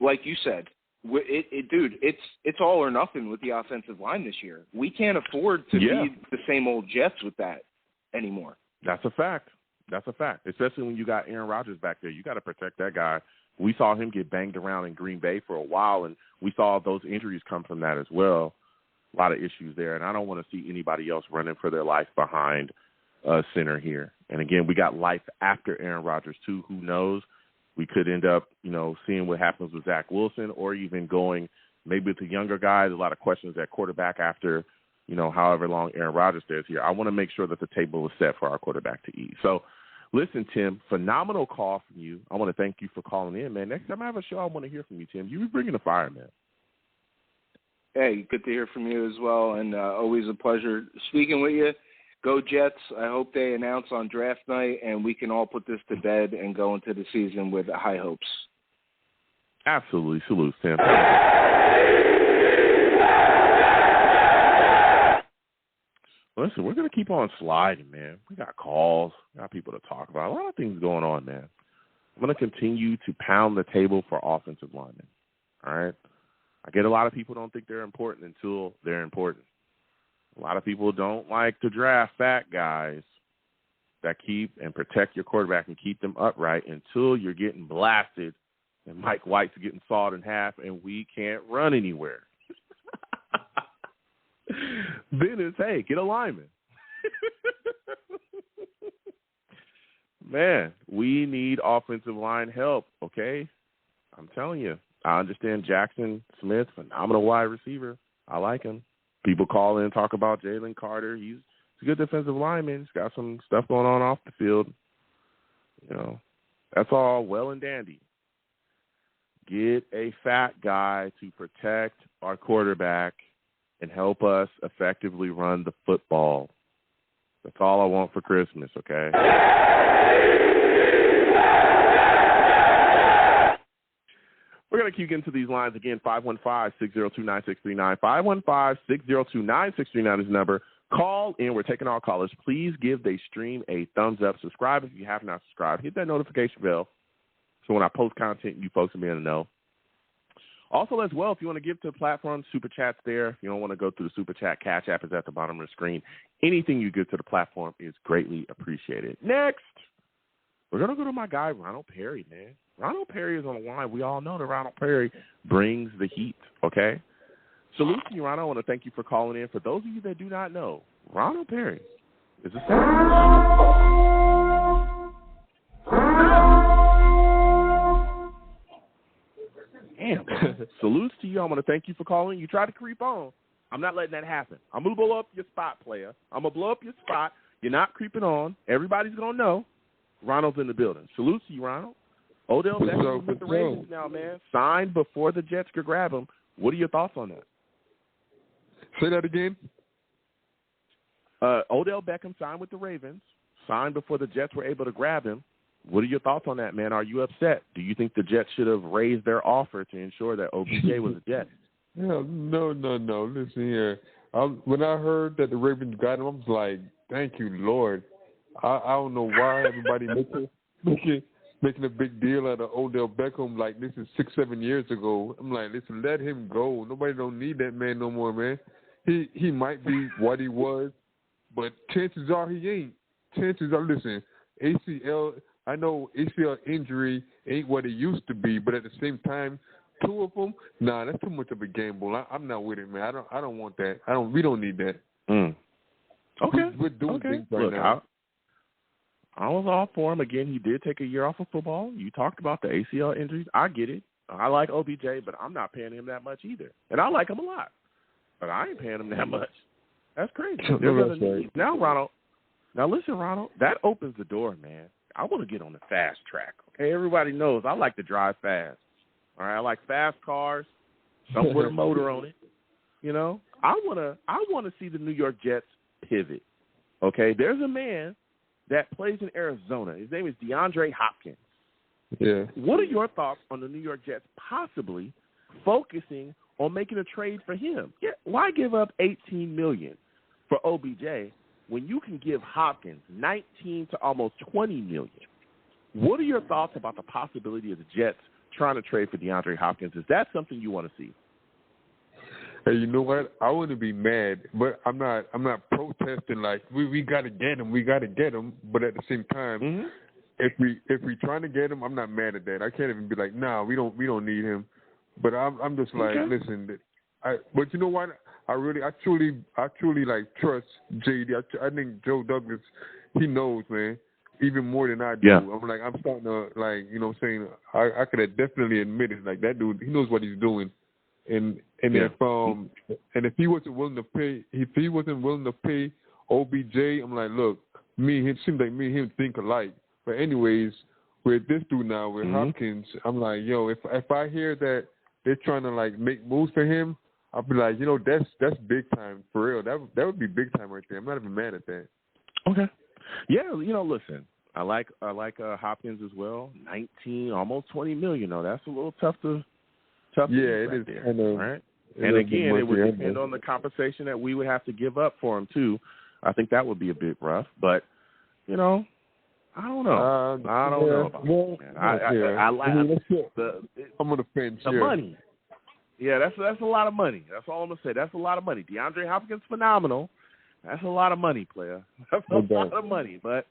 like you said, dude, it's all or nothing with the offensive line this year. We can't afford to be the same old Jets with that anymore. That's a fact. Especially when you got Aaron Rodgers back there. You got to protect that guy. We saw him get banged around in Green Bay for a while, and we saw those injuries come from that as well. A lot of issues there, and I don't want to see anybody else running for their life behind center here. And, again, we got life after Aaron Rodgers, too. Who knows? We could end up, seeing what happens with Zach Wilson or even going maybe with the younger guys. A lot of questions at quarterback after, however long Aaron Rodgers stays here. I want to make sure that the table is set for our quarterback to eat. So, listen, Tim, phenomenal call from you. I want to thank you for calling in, man. Next time I have a show, I want to hear from you, Tim. You be bringing the fire, man. Hey, good to hear from you as well, and always a pleasure speaking with you. Go Jets. I hope they announce on draft night, and we can all put this to bed and go into the season with high hopes. Absolutely. Salute, Tim. Listen, we're going to keep on sliding, man. We got calls. We got people to talk about. A lot of things going on, man. I'm going to continue to pound the table for offensive linemen, all right? I get a lot of people don't think they're important until they're important. A lot of people don't like to draft fat guys that keep and protect your quarterback and keep them upright until you're getting blasted and Mike White's getting sawed in half and we can't run anywhere. Then it's, hey, get a lineman. Man, we need offensive line help, okay? I'm telling you. I understand Jackson Smith, phenomenal wide receiver. I like him. People call in and talk about Jalen Carter. He's a good defensive lineman. He's got some stuff going on off the field. That's all well and dandy. Get a fat guy to protect our quarterback and help us effectively run the football. That's all I want for Christmas, okay? We're going to keep getting to these lines again. 515-602-9639. 515-602-9639 is the number. Call in. We're taking all callers. Please give the stream a thumbs up. Subscribe if you have not subscribed. Hit that notification bell so when I post content, you folks will be able to know. Also, as well, if you want to give to the platform, Super Chat's there. If you don't want to go through the Super Chat, Cash App is at the bottom of the screen. Anything you give to the platform is greatly appreciated. Next, we're going to go to my guy, Ronald Perry, man. Ronald Perry is on the line. We all know that Ronald Perry brings the heat, okay? Salute to you, Ronald. I want to thank you for calling in. For those of you that do not know, Ronald Perry is a Damn. Salutes to you. I want to thank you for calling. You tried to creep on. I'm not letting that happen. I'm going to blow up your spot, player. I'm going to blow up your spot. You're not creeping on. Everybody's going to know Ronald's in the building. Salutes to you, Ronald. Odell Beckham with the Ravens now, man. Signed before the Jets could grab him. What are your thoughts on that? Say that again. Odell Beckham signed with the Ravens. Signed before the Jets were able to grab him. What are your thoughts on that, man? Are you upset? Do you think the Jets should have raised their offer to ensure that OBJ was a Jet? No. Listen here. When I heard that the Ravens got him, I was like, thank you, Lord. I don't know why everybody making a big deal out of Odell Beckham like this is 6-7 years ago. I'm like, listen, let him go. Nobody don't need that man no more, man. He might be what he was, but chances are he ain't. Chances are, listen, ACL, I know ACL injury ain't what it used to be, but at the same time, two of them, nah, that's too much of a gamble. I'm not with it, man. I don't want that. We don't need that. Okay. We're doing things right now. I was all for him. Again, he did take a year off of football. You talked about the ACL injuries. I get it. I like OBJ, but I'm not paying him that much either. And I like him a lot, but I ain't paying him that much. That's crazy. Now, Ronald, listen, Ronald, that opens the door, man. I want to get on the fast track. Okay, everybody knows I like to drive fast. All right, I like fast cars, something with a motor on it. I want to see the New York Jets pivot. Okay, there's a man that plays in Arizona. His name is DeAndre Hopkins. Yeah. What are your thoughts on the New York Jets possibly focusing on making a trade for him? Yeah, why give up $18 million for OBJ when you can give Hopkins $19 to almost $20 million What are your thoughts about the possibility of the Jets trying to trade for DeAndre Hopkins? Is that something you want to see? Hey, you know what? I wouldn't be mad, but I'm not protesting like we gotta get him. But at the same time, if we trying to get him, I'm not mad at that. I can't even be like, nah, we don't need him. But I'm just like, listen, but you know what? I truly like trust JD. I think Joe Douglas, he knows, man, even more than I do. Yeah. I'm starting to like, you know what I'm saying, I could have definitely admit it. Like that dude, he knows what he's doing. And if he wasn't willing to pay OBJ, I'm like, look, it seems like me and him think alike. But anyways, with this dude now, with Hopkins, I'm like, yo, if I hear that they're trying to like make moves for him, I'll be like, you know, that's big time for real. That would be big time right there. I'm not even mad at that. Okay. Yeah, you know, listen, I like Hopkins as well. 19, almost 20 million though. That's a little tough to. It is there, kind of right. And again, it would depend on the compensation that we would have to give up for him too. I think that would be a bit rough, but you know, I don't know. I don't know about that, man. I like I'm on the fence. The money. Yeah, that's a lot of money. That's all I'm gonna say. That's a lot of money. DeAndre Hopkins, phenomenal. That's a lot of money, player. That's a lot of money. But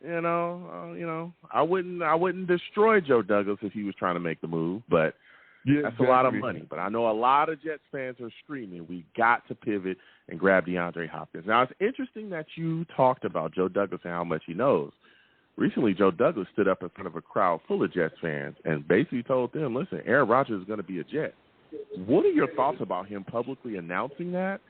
you know, I wouldn't destroy Joe Douglas if he was trying to make the move. But that's a lot of money. But I know a lot of Jets fans are screaming, we got to pivot and grab DeAndre Hopkins. Now, it's interesting that you talked about Joe Douglas and how much he knows. Recently, Joe Douglas stood up in front of a crowd full of Jets fans and basically told them, listen, Aaron Rodgers is going to be a Jet. What are your thoughts about him publicly announcing that?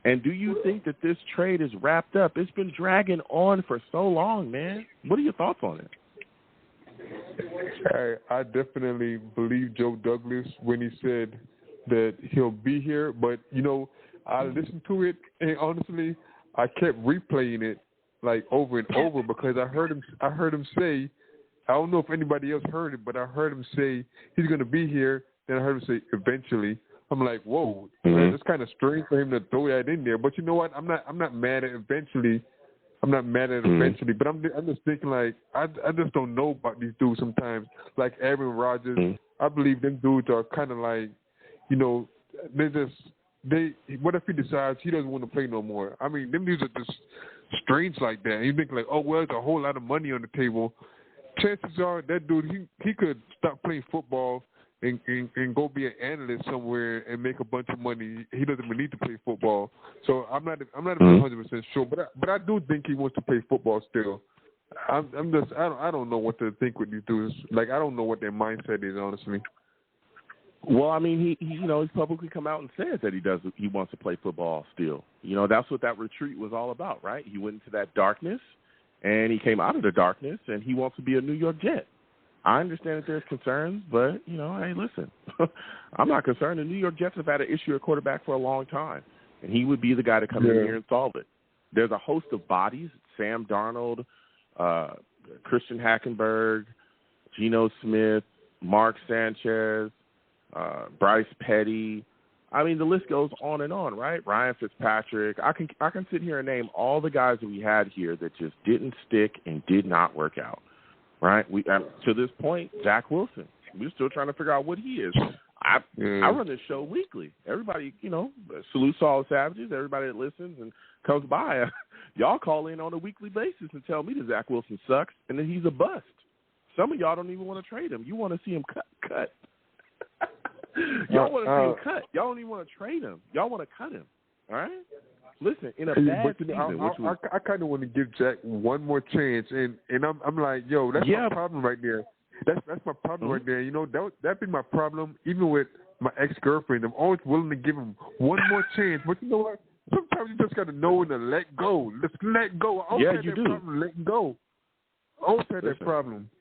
And do you think that this trade is wrapped up? It's been dragging on for so long, man. What are your thoughts on it? I definitely believe Joe Douglas when he said that he'll be here. But, you know, I listened to it, and honestly, I kept replaying it like over and over because I heard him say, I don't know if anybody else heard it, but I heard him say he's going to be here. Then I heard him say eventually. I'm like, whoa, man, it's kind of strange for him to throw that in there. But you know what? I'm not mad at eventually. I'm not mad at it eventually, but I'm just thinking like I just don't know about these dudes sometimes. Like Aaron Rodgers, I believe them dudes are kind of like, you know, what if he decides he doesn't want to play no more? I mean, them dudes are just strange like that. And you think like, oh well, there's a whole lot of money on the table. Chances are that dude he could stop playing football and go be an analyst somewhere and make a bunch of money. He doesn't even need to play football. So I'm not even 100% sure, but I do think he wants to play football still. I don't know what to think with these dudes. Like I don't know what their mindset is, honestly. Well, I mean, he's publicly come out and said that he wants to play football still. You know, that's what that retreat was all about, right? He went into that darkness, and he came out of the darkness, and he wants to be a New York Jet. I understand that there's concerns, but, you know, hey, listen, I'm not concerned. The New York Jets have had an issue at quarterback for a long time, and he would be the guy to come in here and solve it. There's a host of bodies, Sam Darnold, Christian Hackenberg, Geno Smith, Mark Sanchez, Bryce Petty. I mean, the list goes on and on, right? Ryan Fitzpatrick. I can sit here and name all the guys that we had here that just didn't stick and did not work out. Right? We to this point, Zach Wilson. We're still trying to figure out what he is. I run this show weekly. Everybody, you know, salutes all the savages. Everybody that listens and comes by, y'all call in on a weekly basis and tell me that Zach Wilson sucks and that he's a bust. Some of y'all don't even want to trade him. You want to see him cut. Y'all want to see him cut. Y'all don't even want to trade him. Y'all want to cut him. All right? Listen, in a bad season, I kind of want to give Jack one more chance, and I'm like, yo, that's my problem right there. That's my problem right there. You know, that'd be my problem even with my ex-girlfriend. I'm always willing to give him one more chance, but you know what? Sometimes you just got to know when to let go. Let's let go. I always had that problem letting go. I always had that problem.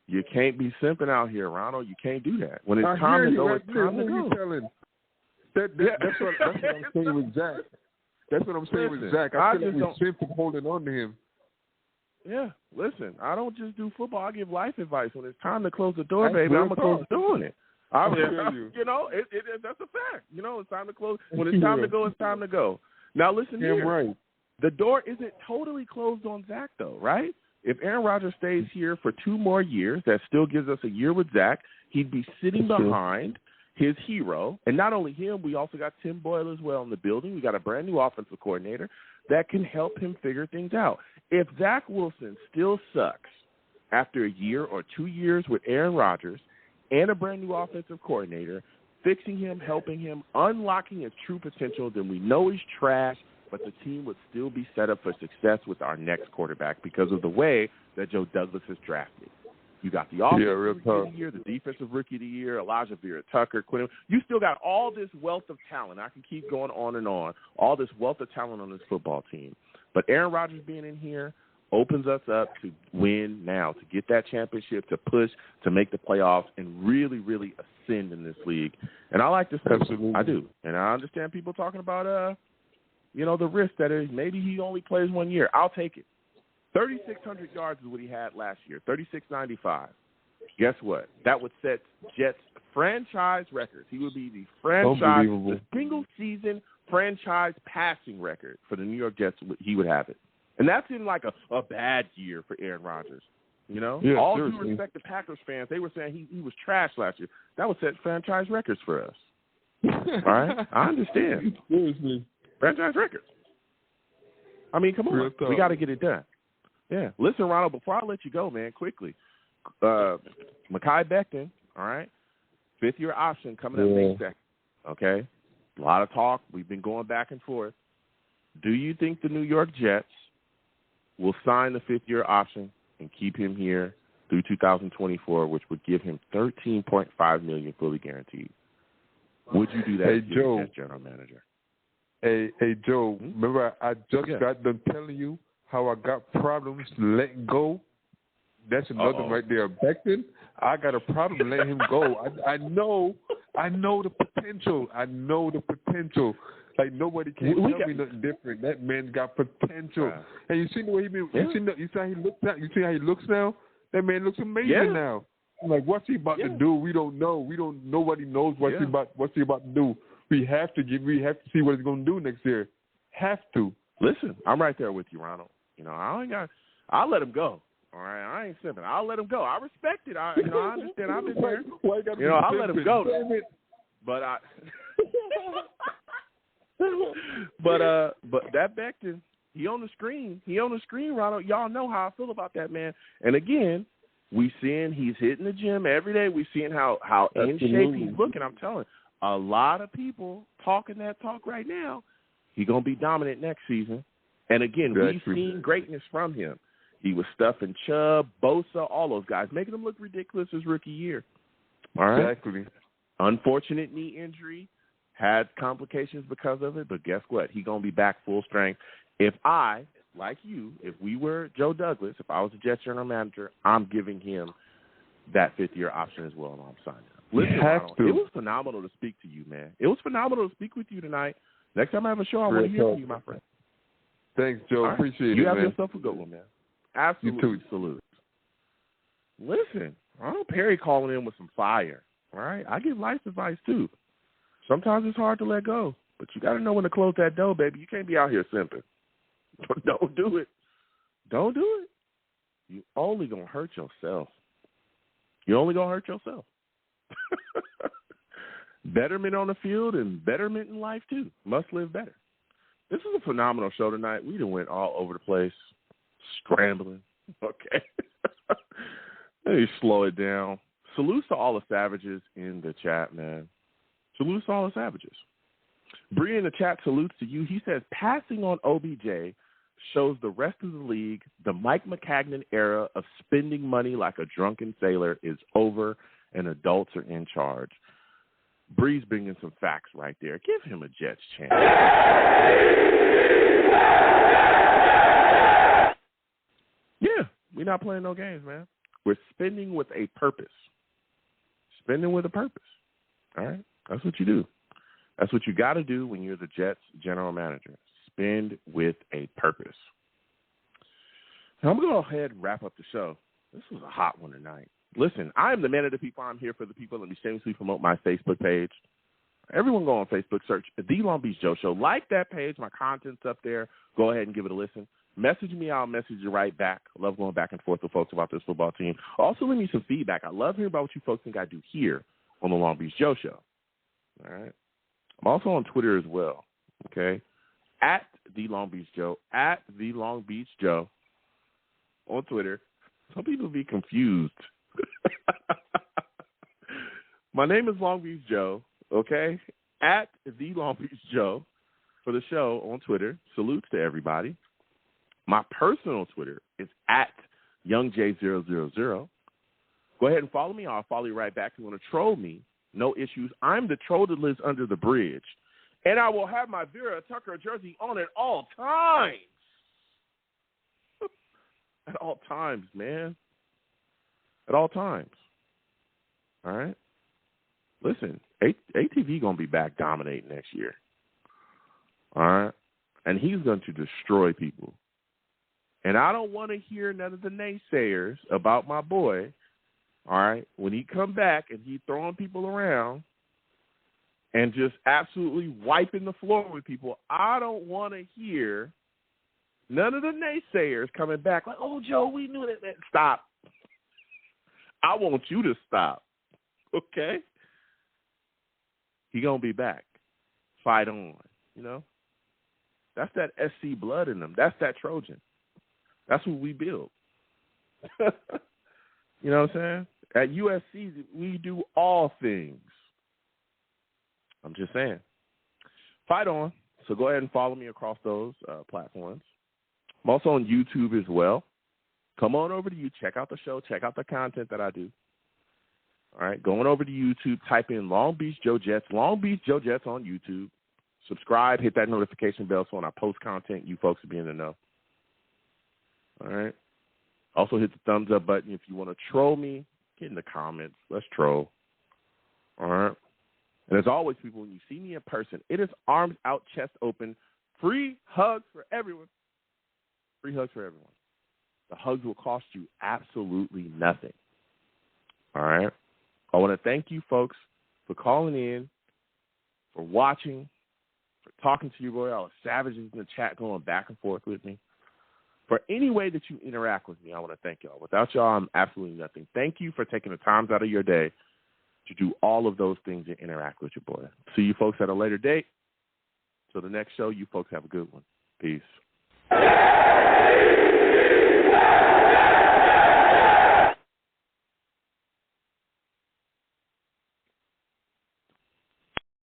You can't be simping out here, Ronald. You can't do that. When it's time to go, it's time to go. That's what I'm saying with Zach. That's what I'm saying with Zach. I feel like we're simping holding on to him. Yeah, listen, I don't just do football. I give life advice. When it's time to close the door, baby, I'm going to close the door on it. You know, that's a fact. You know, it's time to close. When it's time to go, it's time to go. Now, listen here. Right. The door isn't totally closed on Zach, though, right? if Aaron Rodgers stays here for 2 more years, that still gives us a year with Zach. He'd be sitting behind his hero. And not only him, we also got Tim Boyle as well in the building. We got a brand new offensive coordinator that can help him figure things out. If Zach Wilson still sucks after a year or 2 years with Aaron Rodgers and a brand new offensive coordinator, fixing him, helping him, unlocking his true potential, then we know he's trash, but the team would still be set up for success with our next quarterback because of the way that Joe Douglas is drafted. You got the offensive rookie of the year, the defensive rookie of the year, Elijah Vera-Tucker, Quinn. You still got all this wealth of talent. I can keep going on and on. All this wealth of talent on this football team. But Aaron Rodgers being in here opens us up to win now, to get that championship, to push, to make the playoffs, and really, really ascend in this league. And I like this. Absolutely. I do. And I understand people talking about, the risk that is maybe he only plays 1 year. I'll take it. 3,600 yards is what he had last year, 3,695. Guess what? That would set Jets franchise records. He would be the single-season franchise passing record for the New York Jets. He would have it. And that's in like a bad year for Aaron Rodgers. Yeah, all seriously. due respect to Packers fans, they were saying he was trash last year. That would set franchise records for us. All right? I understand. Seriously. Franchise records. I mean, come on. We got to get it done. Yeah. Listen, Ronald, before I let you go, man, quickly, Mekhi Becton, all right, 5th-year option coming up May 2nd, okay? A lot of talk. We've been going back and forth. Do you think the New York Jets will sign the 5th-year option and keep him here through 2024, which would give him $13.5 million fully guaranteed? Would you do that as your Jets general manager? Hey, Joe, remember I just got done telling you how I got problems letting go? That's another right there. Becton, I got a problem letting him go. I know the potential. Like nobody can tell me nothing different. That man's got potential. And you see the way you see how he looks now? You see how he looks now? That man looks amazing now. I'm like, what's he about to do? We don't know. Nobody knows what's he about to do. We have to see what he's going to do next year. Have to. Listen, I'm right there with you, Ronald. I'll let him go. All right, I ain't simping. I'll let him go. I respect it. I understand. I've been there. I'll let him go. But but that Becton, he on the screen. Ronald. Y'all know how I feel about that man. And again, we seeing he's hitting the gym every day. We seeing how in shape he's looking. I'm telling you, a lot of people talking that talk right now. He's gonna be dominant next season. And again, we've seen greatness from him. He was stuffing Chubb, Bosa, all those guys, making them look ridiculous his rookie year. All right. Exactly. Unfortunate knee injury, had complications because of it, but guess what? He's going to be back full strength. If I, like you, if we were Joe Douglas, if I was the Jets general manager, I'm giving him that 5th-year option as well, and I'm signing up. Listen, Ronald, it was phenomenal to speak to you, man. It was phenomenal to speak with you tonight. Next time I have a show, I want to hear from you, my friend. Thanks, Joe. Right. Appreciate it, You have man. yourself a good one, man. Absolutely. You too. Salute. Listen, Ronald Perry calling in with some fire. All right? I give life advice, too. Sometimes it's hard to let go, but you got to know when to close that door, baby. You can't be out here simping. Don't do it. Don't do it. You're only going to hurt yourself. You're only going to hurt yourself. Betterment on the field and betterment in life, too. Must live better. This is a phenomenal show tonight. We done went all over the place, scrambling. Okay. Let me slow it down. Salute to all the savages in the chat, man. Salute to all the savages. Bree in the chat salutes to you. He says, passing on OBJ shows the rest of the league the Mike McCagnon era of spending money like a drunken sailor is over and adults are in charge. Bree's bringing some facts right there. Give him a Jets chance. Yeah, we're not playing no games, man. We're spending with a purpose. Spending with a purpose. All right? That's what you do. That's what you got to do when you're the Jets general manager. Spend with a purpose. Now, I'm going to go ahead and wrap up the show. This was a hot one tonight. Listen, I am the man of the people. I'm here for the people. Let me shamelessly promote my Facebook page. Everyone go on Facebook, search The Long Beach Joe Show. Like that page. My content's up there. Go ahead and give it a listen. Message me, I'll message you right back. I love going back and forth with folks about this football team. Also, leave me some feedback. I love hearing about what you folks think I do here on the Long Beach Joe Show. All right. I'm also on Twitter as well, okay? At The Long Beach Joe, at The Long Beach Joe on Twitter. Some people be confused. My name is Long Beach Joe, okay? At The Long Beach Joe for the show on Twitter. Salutes to everybody. My personal Twitter is at YoungJ000. Go ahead and follow me. I'll follow you right back. If you want to troll me, no issues. I'm the troll that lives under the bridge. And I will have my Vera Tucker jersey on at all times. At all times, man. At all times. All right? Listen, ATV going to be back dominating next year. All right? And he's going to destroy people. And I don't want to hear none of the naysayers about my boy, all right, when he come back and he throwing people around and just absolutely wiping the floor with people. I don't want to hear none of the naysayers coming back like, oh, Joe, we knew that. Stop. I want you to stop, okay? He going to be back. Fight on, you know? That's that SC blood in them. That's that Trojan. That's what we build. You know what I'm saying? At USC, we do all things. I'm just saying. Fight on. So go ahead and follow me across those platforms. I'm also on YouTube as well. Come on over to you. Check out the show. Check out the content that I do. All right. Going over to YouTube, type in Long Beach Joe Jets. Long Beach Joe Jets on YouTube. Subscribe. Hit that notification bell so when I post content, you folks will be in the know. All right. Also hit the thumbs up button if you want to troll me. Get in the comments. Let's troll. All right. And as always, people, when you see me in person, it is arms out, chest open, free hugs for everyone. Free hugs for everyone. The hugs will cost you absolutely nothing. All right. I want to thank you folks for calling in, for watching, for talking to you, boy. All the savages in the chat going back and forth with me. For any way that you interact with me, I want to thank y'all. Without y'all, I'm absolutely nothing. Thank you for taking the time out of your day to do all of those things and interact with your boy. See you folks at a later date. Till the next show, you folks have a good one. Peace.